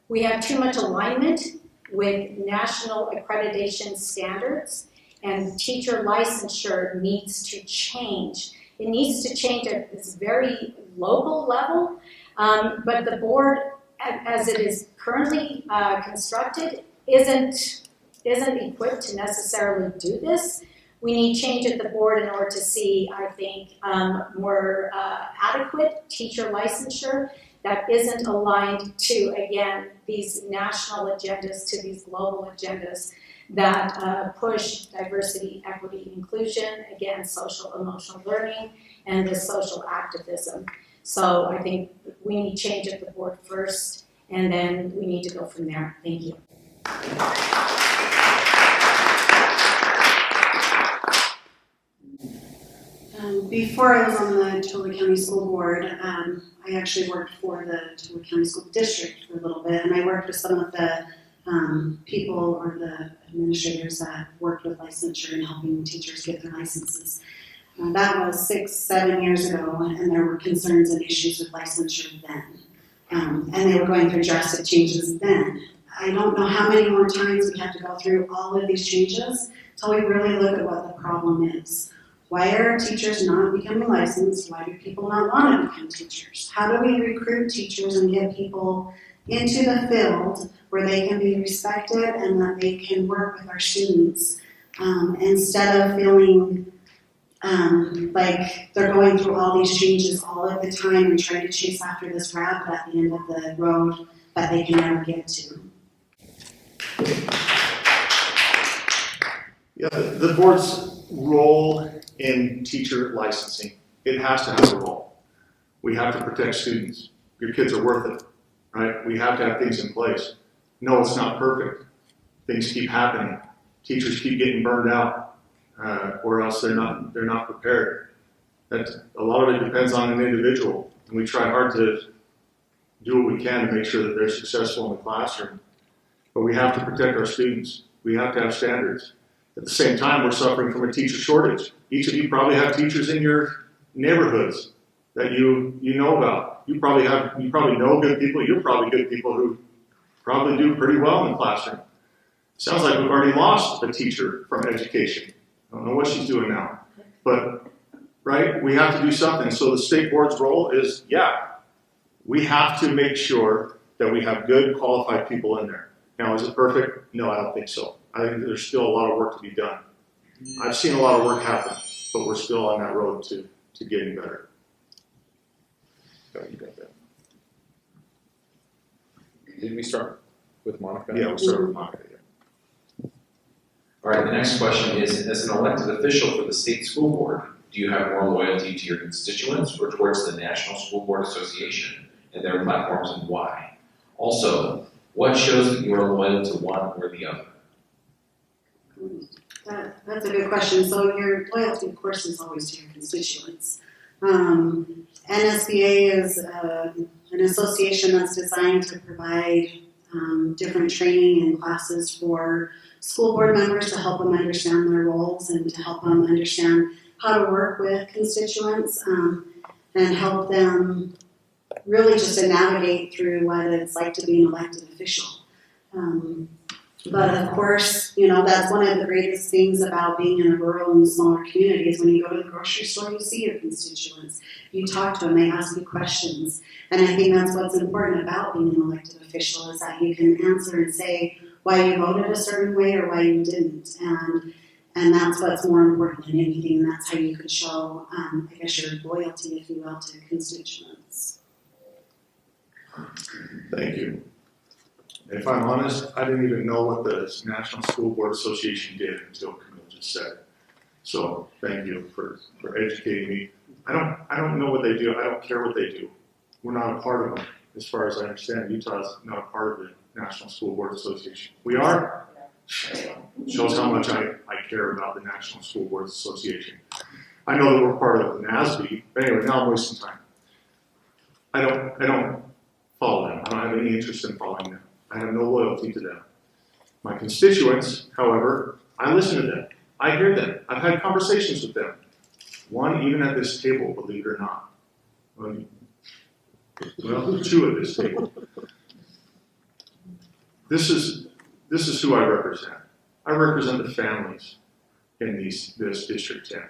we have too much alignment with national accreditation standards, and teacher licensure needs to change. It needs to change at this very local level, but the board, as it is currently constructed, isn't equipped to necessarily do this. We need change at the board in order to see, I think, more adequate teacher licensure that isn't aligned to, again, these national agendas, to these global agendas that push diversity, equity, inclusion, again, social emotional learning, and this social activism. So I think we need change at the board first, and then we need to go from there. Thank you. Before I was on the Tolly County School Board, I actually worked for the Tolly County School District for a little bit, and I worked with some of the people or the administrators that worked with licensure and helping teachers get their licenses. That was 6-7 years ago, and there were concerns and issues with licensure then. And they were going through drastic changes then. I don't know how many more times we have to go through all of these changes until we really look at what the problem is. Why are teachers not becoming licensed? Why do people not want to become teachers? How do we recruit teachers and get people into the field where they can be respected and that they can work with our students instead of feeling like they're going through all these changes all of the time and trying to chase after this rabbit at the end of the road that they can never get to. Yeah, the board's role in teacher licensing, it has to have a role. We have to protect students. Your kids are worth it, right? We have to have things in place. No, it's not perfect. Things keep happening. Teachers keep getting burned out, or else they're not prepared. That a lot of it depends on an individual, and we try hard to do what we can to make sure that they're successful in the classroom. But we have to protect our students. We have to have standards. At the same time, we're suffering from a teacher shortage. Each of you probably have teachers in your neighborhoods that you know about. You probably know good people. You're probably good people who probably do pretty well in the classroom. Sounds like we've already lost a teacher from education. I don't know what she's doing now, but right, we have to do something. So the state board's role is, we have to make sure that we have good, qualified people in there. Now, is it perfect? No, I don't think so. I think there's still a lot of work to be done. I've seen a lot of work happen, but we're still on that road to getting better. You got that. Did we start with Monica? Yeah, we'll start with Monica. Yeah. All right, the next question is, as an elected official for the state school board, do you have more loyalty to your constituents or towards the National School Board Association and their platforms, and why? Also, what shows that you are loyal to one or the other? That's a good question. So your loyalty, of course, is always to your constituents. NSBA is an association that's designed to provide different training and classes for school board members to help them understand their roles and to help them understand how to work with constituents and help them really just to navigate through what it's like to be an elected official. But of course, that's one of the greatest things about being in a rural and smaller community is when you go to the grocery store, you see your constituents. You talk to them, they ask you questions. And I think that's what's important about being an elected official is that you can answer and say why you voted a certain way or why you didn't. And that's what's more important than anything. And that's how you could show, your loyalty, if you will, to constituents. Thank you. If I'm honest, I didn't even know what the National School Board Association did until Camille just said it. So thank you for educating me. I don't know what they do. I don't care what they do. We're not a part of them. As far as I understand, Utah's not a part of the National School Board Association. We are? Shows how much I care about the National School Board Association. I know that we're part of the NASB, but anyway, now I'm wasting time. I don't follow them. I don't have any interest in following them. I have no loyalty to them. My constituents, however, I listen to them. I hear them. I've had conversations with them. One even at this table, believe it or not. Well, two at this table. This is who I represent. I represent the families in this District 10.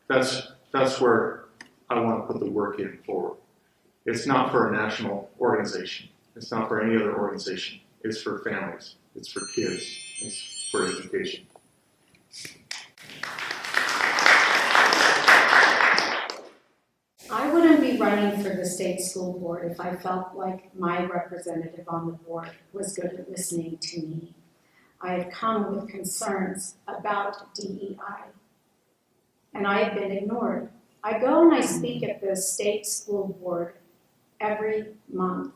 That's where I want to put the work in forward. It's not for a national organization. It's not for any other organization. It's for families. It's for kids. It's for education. I wouldn't be running running for the state school board if I felt like my representative on the board was good at listening to me. I have come with concerns about DEI, and I have been ignored. I go and I speak at the state school board every month,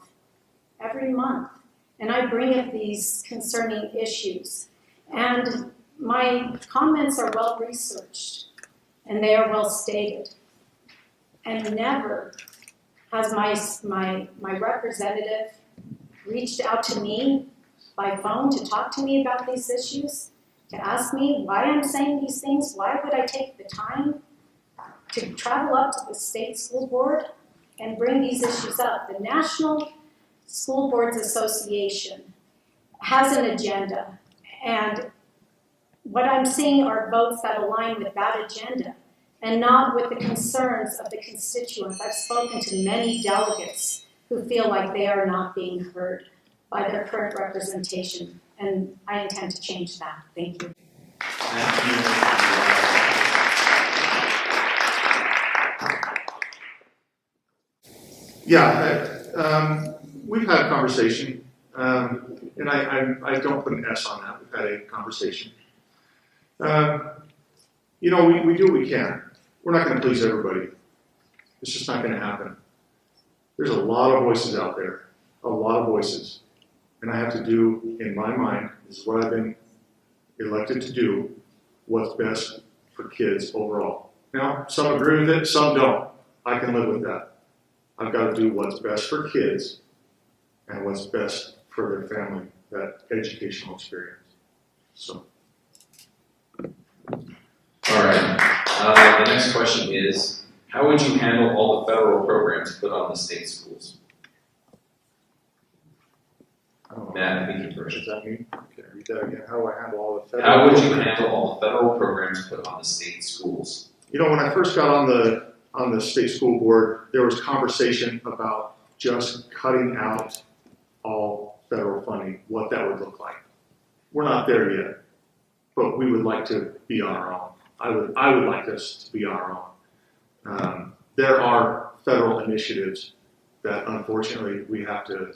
and I bring up these concerning issues. And my comments are well researched, and they are well stated. And never has my representative reached out to me by phone to talk to me about these issues, to ask me why I'm saying these things. Why would I take the time to travel up to the state school board and bring these issues up? The National School Boards Association has an agenda, and what I'm seeing are votes that align with that agenda and not with the concerns of the constituents. I've spoken to many delegates who feel like they are not being heard by their current representation, and I intend to change that. Thank you. Yeah, we've had a conversation, and I don't put an S on that. We've had a conversation. You know, we do what we can. We're not going to please everybody. It's just not going to happen. There's a lot of voices out there, a lot of voices. And I have to do, in my mind, this is what I've been elected to do, what's best for kids overall. Now, some agree with it, some don't. I can live with that. I've got to do what's best for kids and what's best for their family, that educational experience. So. All right. The next question is, how would you handle all the federal programs put on the state schools? Matt, I think you first. What does that mean? Can I read that again? How do I handle all the federal How would you programs? handle all the federal programs put on the state schools? You know, when I first got on the state school board, there was conversation about just cutting out all federal funding, what that would look like. We're not there yet, but we would like to be on our own. I would like us to be on our own. There are federal initiatives that unfortunately we have to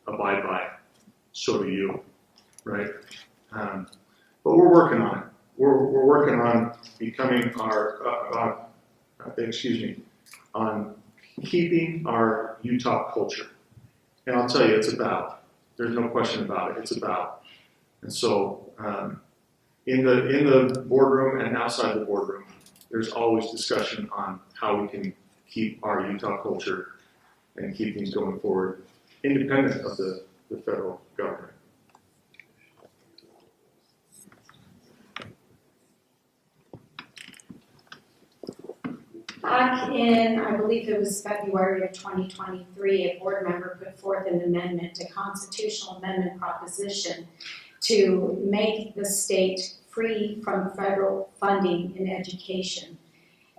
abide by. So do you, right? But we're working on it. We're working on becoming on keeping our Utah culture. And I'll tell you, it's about. There's no question about it. It's about. And so in the boardroom and outside the boardroom, there's always discussion on how we can keep our Utah culture and keep things going forward, independent of the federal government. Back in, I believe it was February of 2023, a board member put forth an amendment, a constitutional amendment proposition to make the state free from federal funding in education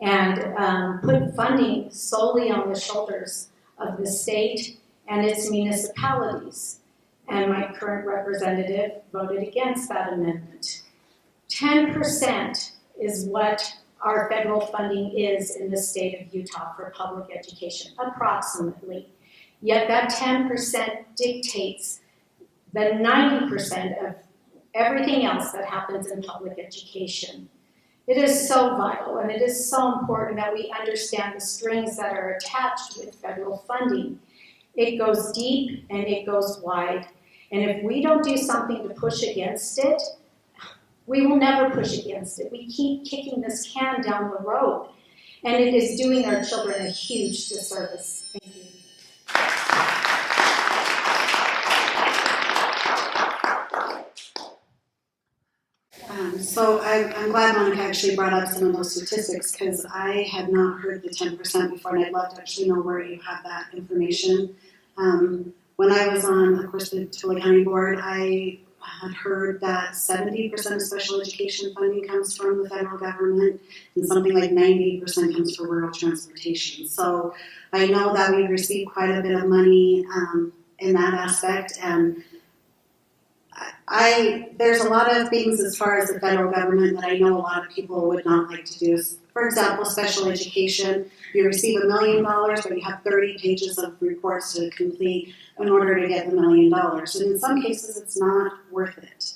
and put funding solely on the shoulders of the state and its municipalities. And my current representative voted against that amendment. 10% is what our federal funding is in the state of Utah for public education, approximately. Yet that 10% dictates the 90% of everything else that happens in public education. It is so vital and it is so important that we understand the strings that are attached with federal funding. It goes deep and it goes wide. And if we don't do something to push against it, we will never push against it. We keep kicking this can down the road, and it is doing our children a huge disservice. Thank you. So I'm glad Monica actually brought up some of those statistics because I had not heard the 10% before, and I'd love to actually know where you have that information. When I was on, of course, the Tooele County Board, I had heard that 70% of special education funding comes from the federal government and something like 90% comes from rural transportation. So I know that we receive quite a bit of money in that aspect, and there's a lot of things as far as the federal government that I know a lot of people would not like to do. For example, special education, you receive $1 million, but you have 30 pages of reports to complete in order to get the $1 million. And in some cases, it's not worth it.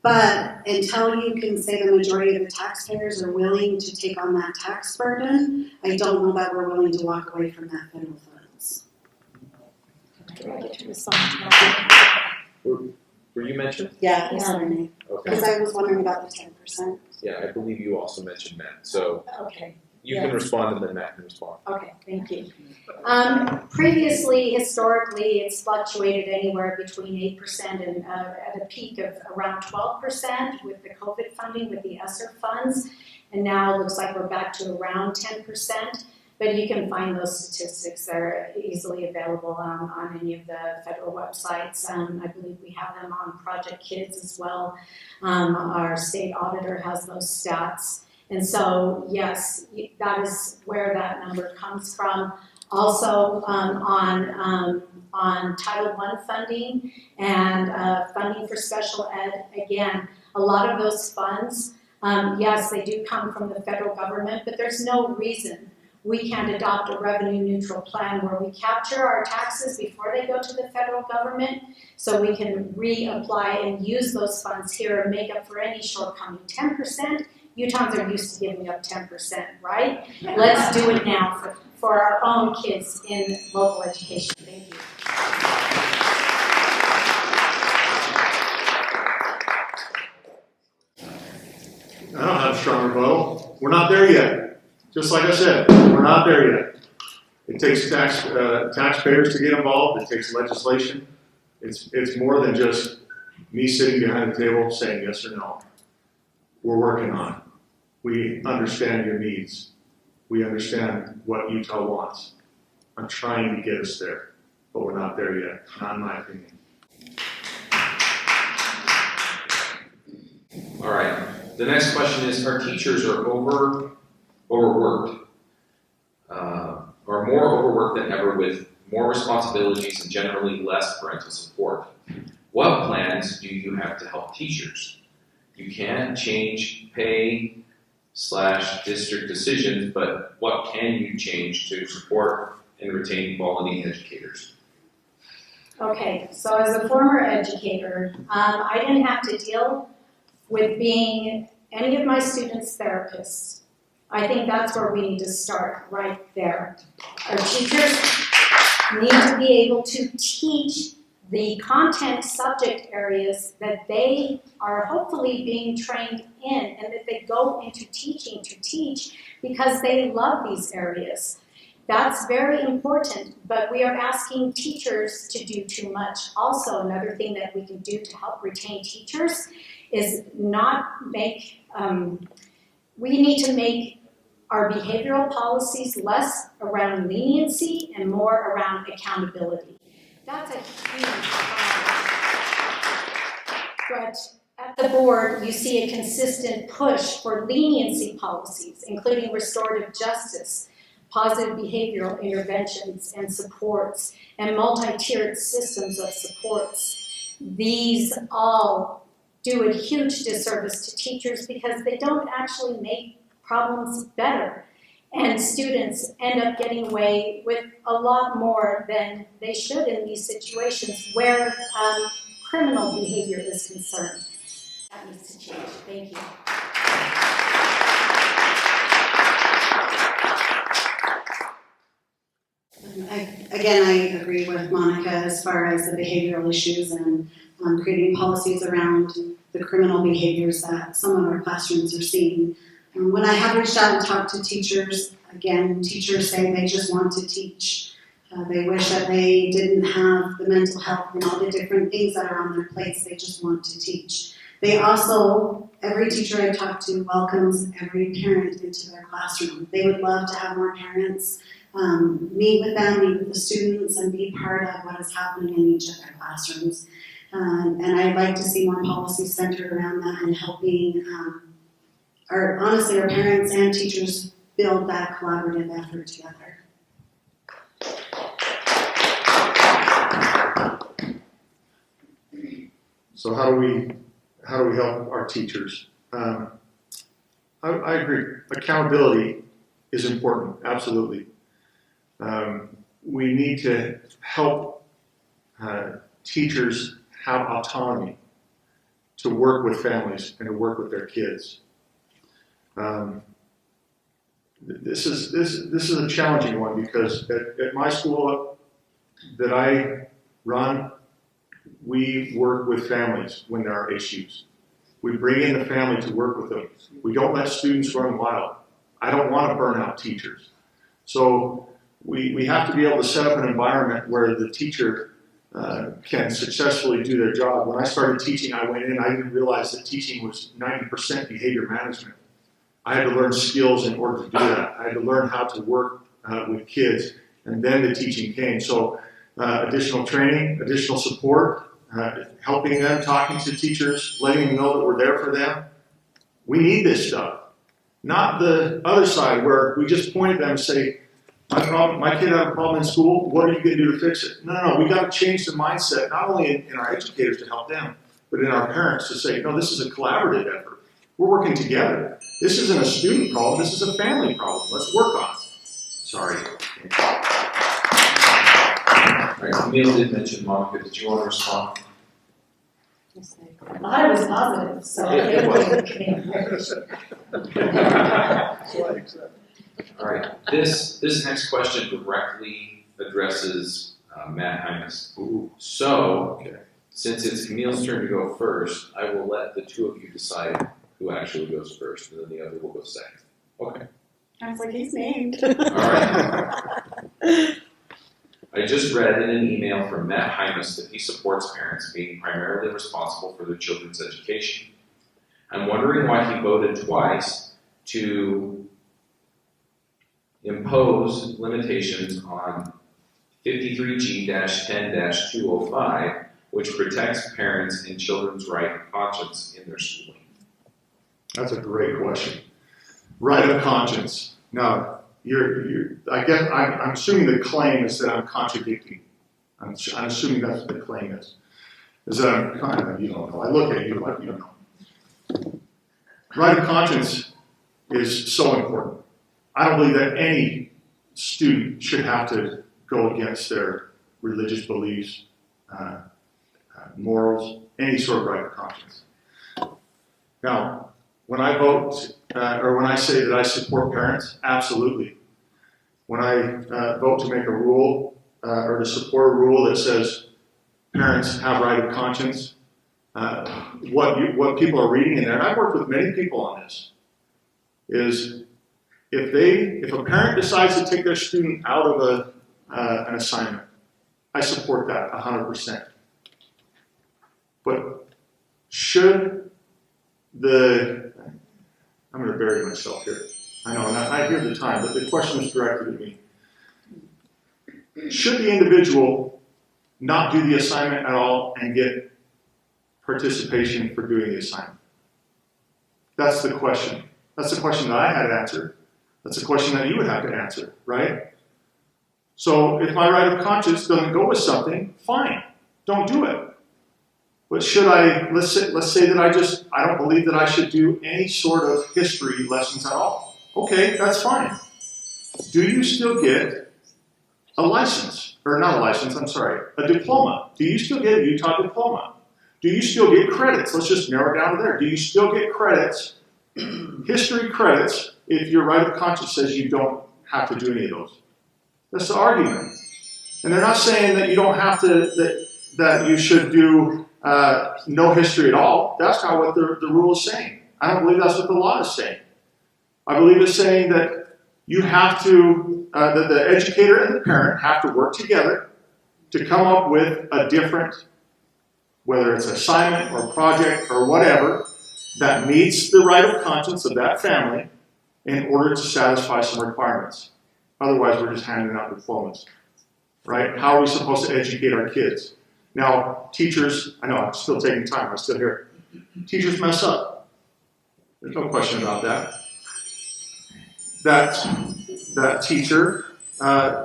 But until you can say the majority of the taxpayers are willing to take on that tax burden, I don't know that we're willing to walk away from that federal funds. Do I get to respond to that? Were you mentioned? Yeah, Yeah. sorry. Okay. Because I was wondering about the 10%. Yeah, I believe you also mentioned Matt. So Okay. you can Yes. respond and then Matt can respond. Okay, thank you. Historically, it's fluctuated anywhere between 8% and at a peak of around 12% with the COVID funding, with the ESSER funds. And now it looks like we're back to around 10%. But you can find those statistics. They're easily available on any of the federal websites. I believe we have them on Project Kids as well. Our state auditor has those stats. And so, yes, that is where that number comes from. Also, on Title I funding and funding for special ed, again, a lot of those funds, yes, they do come from the federal government, but there's no reason we can't adopt a revenue neutral plan where we capture our taxes before they go to the federal government so we can reapply and use those funds here and make up for any shortcoming. 10%, Utahns are used to giving up 10%, right? Let's do it now for our own kids in local education. Thank you. I don't have a strong rebuttal. We're not there yet. Just like I said, we're not there yet. It takes taxpayers to get involved. It takes legislation. It's more than just me sitting behind the table saying yes or no. We're working on it. We understand your needs. We understand what Utah wants. I'm trying to get us there, but we're not there yet, not in my opinion. All right. The next question is, our teachers are overworked, or more overworked than ever with more responsibilities and generally less parental support. What plans do you have to help teachers? You can't change pay/district decisions, but what can you change to support and retain quality educators? Okay, so as a former educator, I didn't have to deal with being any of my students' therapists. I think that's where we need to start, right there. Our teachers need to be able to teach the content subject areas that they are hopefully being trained in, and that they go into teaching to teach because they love these areas. That's very important, but we are asking teachers to do too much. Also, another thing that we can do to help retain teachers is not make, we need to make our behavioral policies less around leniency and more around accountability. That's a huge problem. But at the board, you see a consistent push for leniency policies, including restorative justice, positive behavioral interventions and supports, and multi-tiered systems of supports. These all do a huge disservice to teachers because they don't actually make problems better. And students end up getting away with a lot more than they should in these situations where criminal behavior is concerned. That needs to change. Thank you. I agree with Monica as far as the behavioral issues and creating policies around the criminal behaviors that some of our classrooms are seeing. When I have reached out and talked to teachers, again, teachers say they just want to teach. They wish that they didn't have the mental health and all the different things that are on their plates. They just want to teach. They also, every teacher I've talked to welcomes every parent into their classroom. They would love to have more parents meet with them, meet with the students, and be part of what is happening in each of their classrooms. And I'd like to see more policies centered around that and helping our parents and teachers build that collaborative effort together. So how do we help our teachers? I agree. Accountability is important, absolutely. We need to help teachers have autonomy to work with families and to work with their kids. This is a challenging one because at my school that I run, we work with families when there are issues. We bring in the family to work with them. We don't let students run wild. I don't want to burn out teachers. So we have to be able to set up an environment where the teacher can successfully do their job. When I started teaching, I went in, I didn't realize that teaching was 90% behavior management. I had to learn skills in order to do that. I had to learn how to work with kids, and then the teaching came. So additional training, additional support, helping them, talking to teachers, letting them know that we're there for them. We need this stuff. Not the other side where we just point at them and say, my kid had a problem in school, what are you going to do to fix it? No, we got to change the mindset, not only in our educators to help them, but in our parents to say, no, this is a collaborative effort. We're working together. This isn't a student problem, this is a family problem. Let's work on it. Sorry. All right, Camille did mention Monica. Did you want to respond? I was positive, so It was. All right. This next question directly addresses Matt Hymas. So, since it's Camille's turn to go first, I will let the two of you decide who actually goes first, and then the other will go second. Okay. I was like, he's named. All right. I just read in an email from Matt Hymas that he supports parents being primarily responsible for their children's education. I'm wondering why he voted twice to impose limitations on 53G-10-205, which protects parents and children's right of conscience in their schooling. That's a great question. Right of conscience. Now, I'm assuming the claim is that I'm contradicting. I'm assuming that's what the claim is. Is that I'm kind of, you don't know. I look at you like you don't know. Right of conscience is so important. I don't believe that any student should have to go against their religious beliefs, morals, any sort of right of conscience. Now, when I vote, or when I say that I support parents, absolutely. When I vote to make a rule, or to support a rule that says parents have right of conscience, what people are reading in there, and I've worked with many people on this, is if a parent decides to take their student out of an assignment, I support that 100%. But should I'm going to bury myself here. I know, and I hear the time, but the question is directed at me. Should the individual not do the assignment at all and get participation for doing the assignment? That's the question. That's the question that I had to answer. That's the question that you would have to answer, right? So if my right of conscience doesn't go with something, fine, don't do it. But should I, let's say that I don't believe that I should do any sort of history lessons at all. Okay, that's fine. Do you still get a license? Or not a license, I'm sorry, a diploma. Do you still get a Utah diploma? Do you still get credits? Let's just narrow it down to there. Do you still get credits, history credits, if your right of conscience says you don't have to do any of those? That's the argument. And they're not saying that you don't have to, that you should do no history at all. That's not what the rule is saying. I don't believe that's what the law is saying. I believe it's saying that you have to, that the educator and the parent have to work together to come up with a different, whether it's an assignment or project or whatever, that meets the right of conscience of that family in order to satisfy some requirements. Otherwise, we're just handing out diplomas, right? How are we supposed to educate our kids? Now, teachers, I know I'm still taking time, I'm still here. Teachers mess up. There's no question about that. That teacher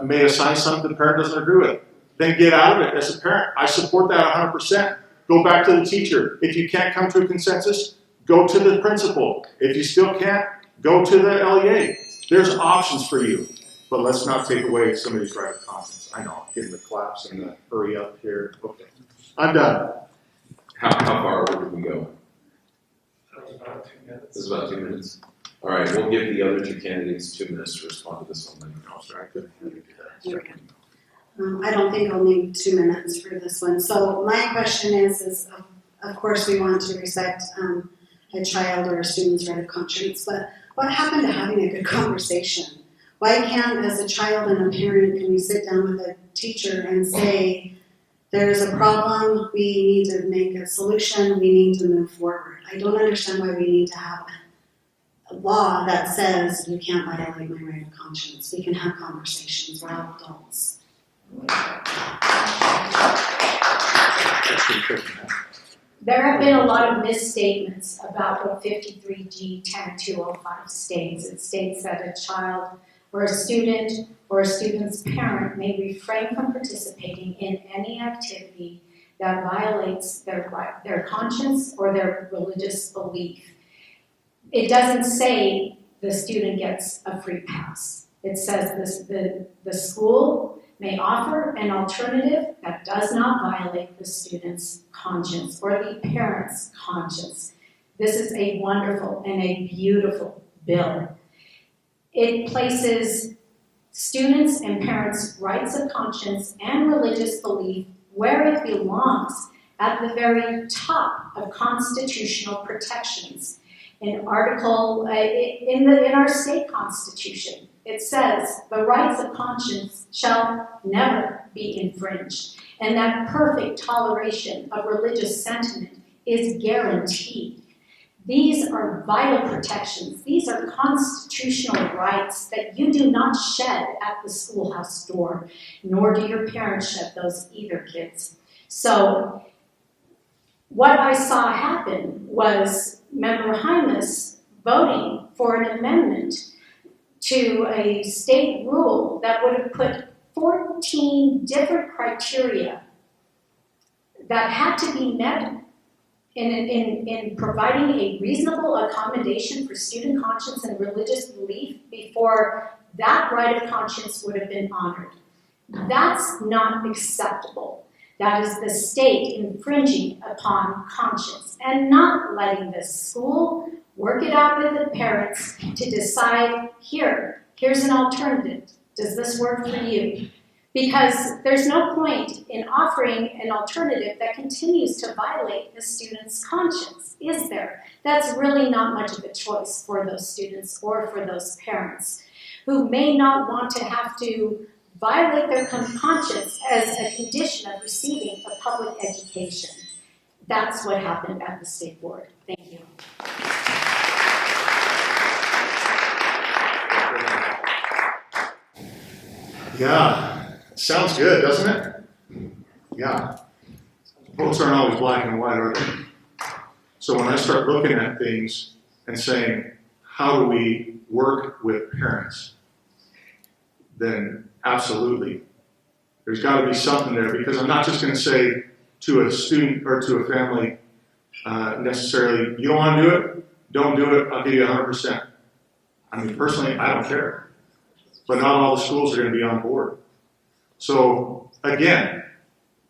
may assign something the parent doesn't agree with. Then get out of it as a parent. I support that 100%. go back to the teacher. If you can't come to a consensus, go to the principal. If you still can't, go to the LEA. There's options for you. But let's not take away somebody's right of conscience. I know, getting the claps and the hurry up here. Okay, I'm done. How far over did we go? This is about 2 minutes. All right, we'll give the other two candidates 2 minutes to respond to this one. No, sorry, I couldn't hear you do that. I don't think I'll need 2 minutes for this one. So my question is of course we want to respect a child or a student's right of conscience, but what happened to having a good conversation? Why can't, as a child and a parent, can we sit down with a teacher and say, there's a problem, we need to make a solution, we need to move forward? I don't understand why we need to have a law that says you can't violate my right of conscience. We can have conversations, we're all adults. There have been a lot of misstatements about what 53G 10205 states. It states that a child or a student or a student's parent may refrain from participating in any activity that violates their conscience or their religious belief. It doesn't say the student gets a free pass. It says the school may offer an alternative that does not violate the student's conscience or the parent's conscience. This is a wonderful and a beautiful bill. It places students' and parents' rights of conscience and religious belief where it belongs, at the very top of constitutional protections. In article, in our state constitution, it says the rights of conscience shall never be infringed, and that perfect toleration of religious sentiment is guaranteed. These are vital protections. These are constitutional rights that you do not shed at the schoolhouse door, nor do your parents shed those either, kids. So what I saw happen was Member Hymas voting for an amendment to a state rule that would have put 14 different criteria that had to be met in providing a reasonable accommodation for student conscience and religious belief before that right of conscience would have been honored. That's not acceptable. That is the state infringing upon conscience and not letting the school work it out with the parents to decide, here's an alternative. Does this work for you? Because there's no point in offering an alternative that continues to violate the student's conscience, is there? That's really not much of a choice for those students or for those parents who may not want to have to violate their conscience as a condition of receiving a public education. That's what happened at the state board. Thank you. Yeah, sounds good, doesn't it? Yeah. Votes aren't always black and white, are they? So when I start looking at things and saying, how do we work with parents? Then absolutely, there's got to be something there, because I'm not just going to say to a student or to a family necessarily, you don't want to do it, don't do it, I'll give you 100%. I mean, personally, I don't care. But not all the schools are going to be on board. So, again,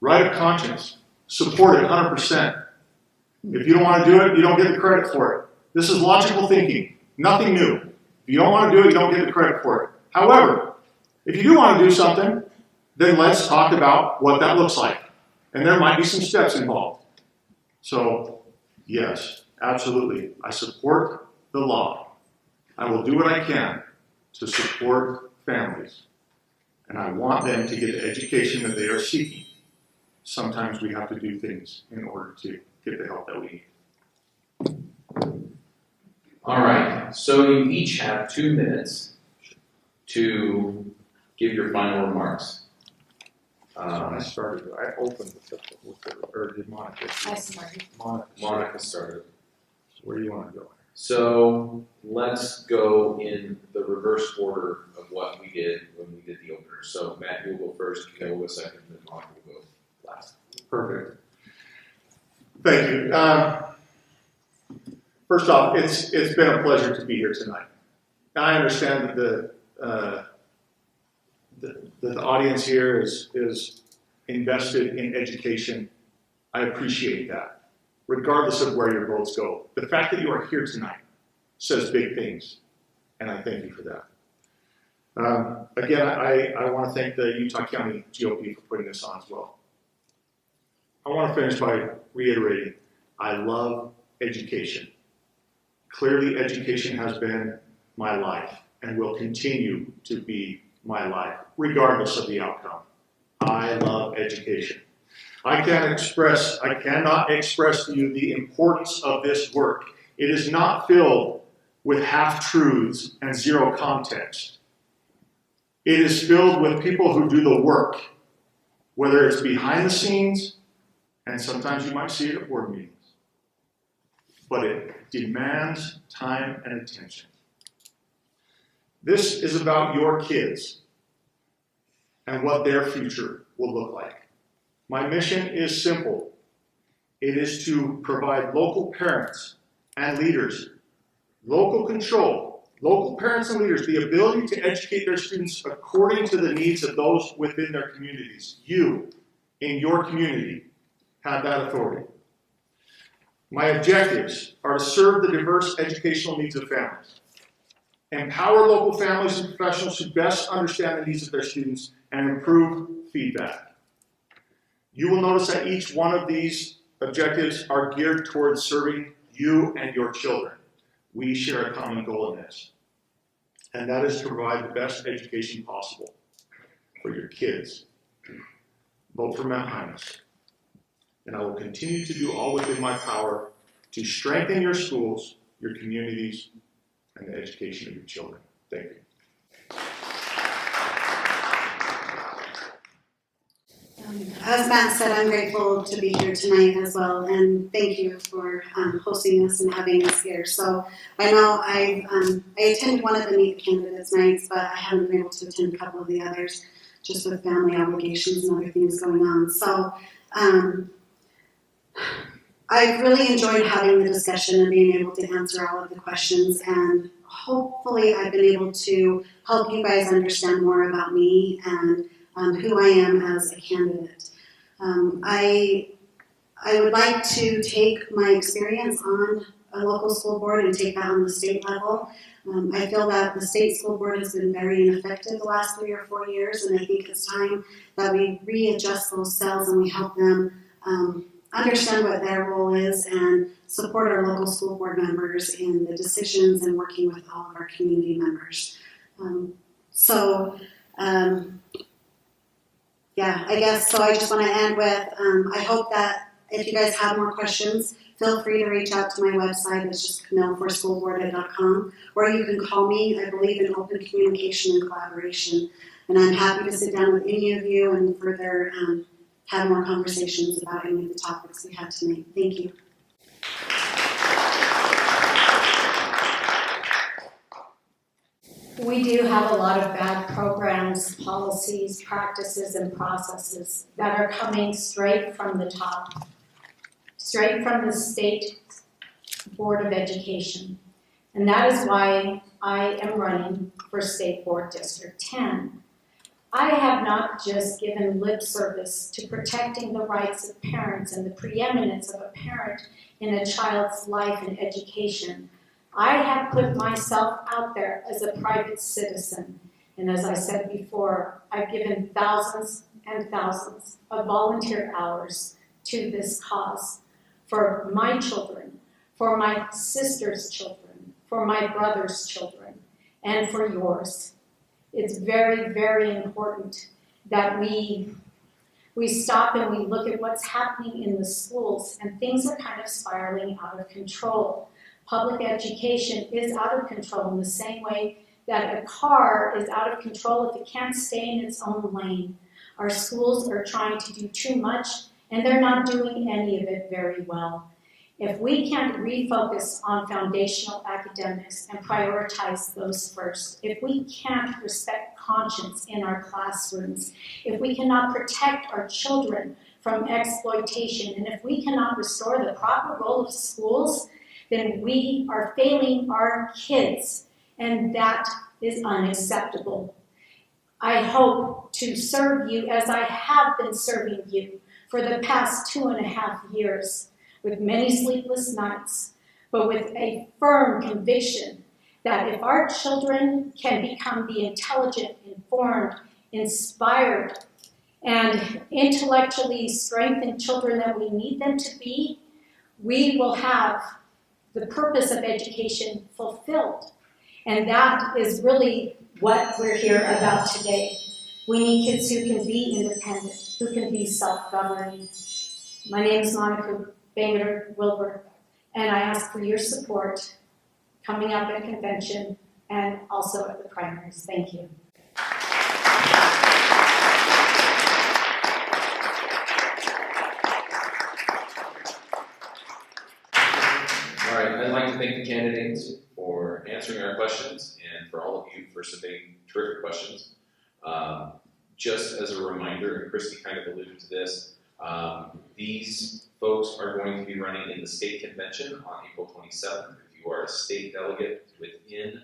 right of conscience, support it 100%. If you don't want to do it, you don't get the credit for it. This is logical thinking, nothing new. If you don't want to do it, you don't get the credit for it. However, if you do want to do something, then let's talk about what that looks like. And there might be some steps involved. So, yes, absolutely. I support the law. I will do what I can to support families. And I want them to get the education that they are seeking. Sometimes we have to do things in order to get the help that we need. All right, so you each have 2 minutes to give your final remarks. I opened with the, or did Monica? I started. Monica started. So where do you want to go? So let's go in the reverse order of what we did when we did the opener. So Matt, you'll go first, Camille will go second, and then Monica will go last. Perfect. Thank you. First off, it's been a pleasure to be here tonight. I understand that the audience here is invested in education. I appreciate that, regardless of where your votes go. The fact that you are here tonight says big things, and I thank you for that. Again, I want to thank the Utah County GOP for putting this on as well. I want to finish by reiterating, I love education. Clearly, education has been my life and will continue to be my life, regardless of the outcome. I love education. I cannot express to you the importance of this work. It is not filled with half-truths and zero context. It is filled with people who do the work, whether it's behind the scenes, and sometimes you might see it at board meetings. But it demands time and attention. This is about your kids and what their future will look like. My mission is simple. It is to provide local parents and leaders, local control, local parents and leaders, the ability to educate their students according to the needs of those within their communities. You, in your community, have that authority. My objectives are to serve the diverse educational needs of families, empower local families and professionals who best understand the needs of their students, and improve feedback. You will notice that each one of these objectives are geared towards serving you and your children. We share a common goal in this, and that is to provide the best education possible for your kids. Vote for Mount Hymas. And I will continue to do all within my power to strengthen your schools, your communities, and the education of your children. Thank you. As Matt said, I'm grateful to be here tonight as well, and thank you for hosting us and having us here. So I know I attended one of the Meet the Candidates nights, but I haven't been able to attend a couple of the others, just with family obligations and other things going on. So I've really enjoyed having the discussion and being able to answer all of the questions, and hopefully I've been able to help you guys understand more about me and who I am as a candidate. I would like to take my experience on a local school board and take that on the state level. I feel that the state school board has been very ineffective the last 3 or 4 years, and I think it's time that we readjust those cells and we help them understand what their role is and support our local school board members in the decisions and working with all of our community members. Yeah, I guess, so I just want to end with, I hope that if you guys have more questions, feel free to reach out to my website. It's just camilleforschoolboard.com, or you can call me. I believe in open communication and collaboration, and I'm happy to sit down with any of you and further have more conversations about any of the topics we had tonight. Thank you. We do have a lot of bad programs, policies, practices, and processes that are coming straight from the top, straight from the State Board of Education. And that is why I am running for State Board District 10. I have not just given lip service to protecting the rights of parents and the preeminence of a parent in a child's life and education. I have put myself out there as a private citizen. And as I said before, I've given thousands and thousands of volunteer hours to this cause for my children, for my sister's children, for my brother's children, and for yours. It's very, very important that we stop and we look at what's happening in the schools, and things are kind of spiraling out of control. Public education is out of control in the same way that a car is out of control if it can't stay in its own lane. Our schools are trying to do too much, and they're not doing any of it very well. If we can't refocus on foundational academics and prioritize those first, if we can't respect conscience in our classrooms, if we cannot protect our children from exploitation. And if we cannot restore the proper role of schools, then we are failing our kids, and that is unacceptable. I hope to serve you as I have been serving you for the past 2.5 years, with many sleepless nights, but with a firm conviction that if our children can become the intelligent, informed, inspired, and intellectually strengthened children that we need them to be, we will have the purpose of education fulfilled. And that is really what we're here about today. We need kids who can be independent, who can be self-governing. My name is Monica Wilbur, and I ask for your support coming up at convention and also at the primaries. Thank you. All right, I'd like to thank the candidates for answering our questions and for all of you for submitting terrific questions. Just as a reminder, and Christy kind of alluded to this, these folks are going to be running in the state convention on April 27th. If you are a state delegate within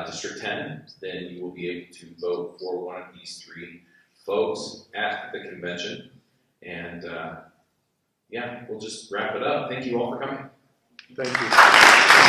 District 10, then you will be able to vote for one of these 3 folks at the convention. And yeah, we'll just wrap it up. Thank you all for coming. Thank you.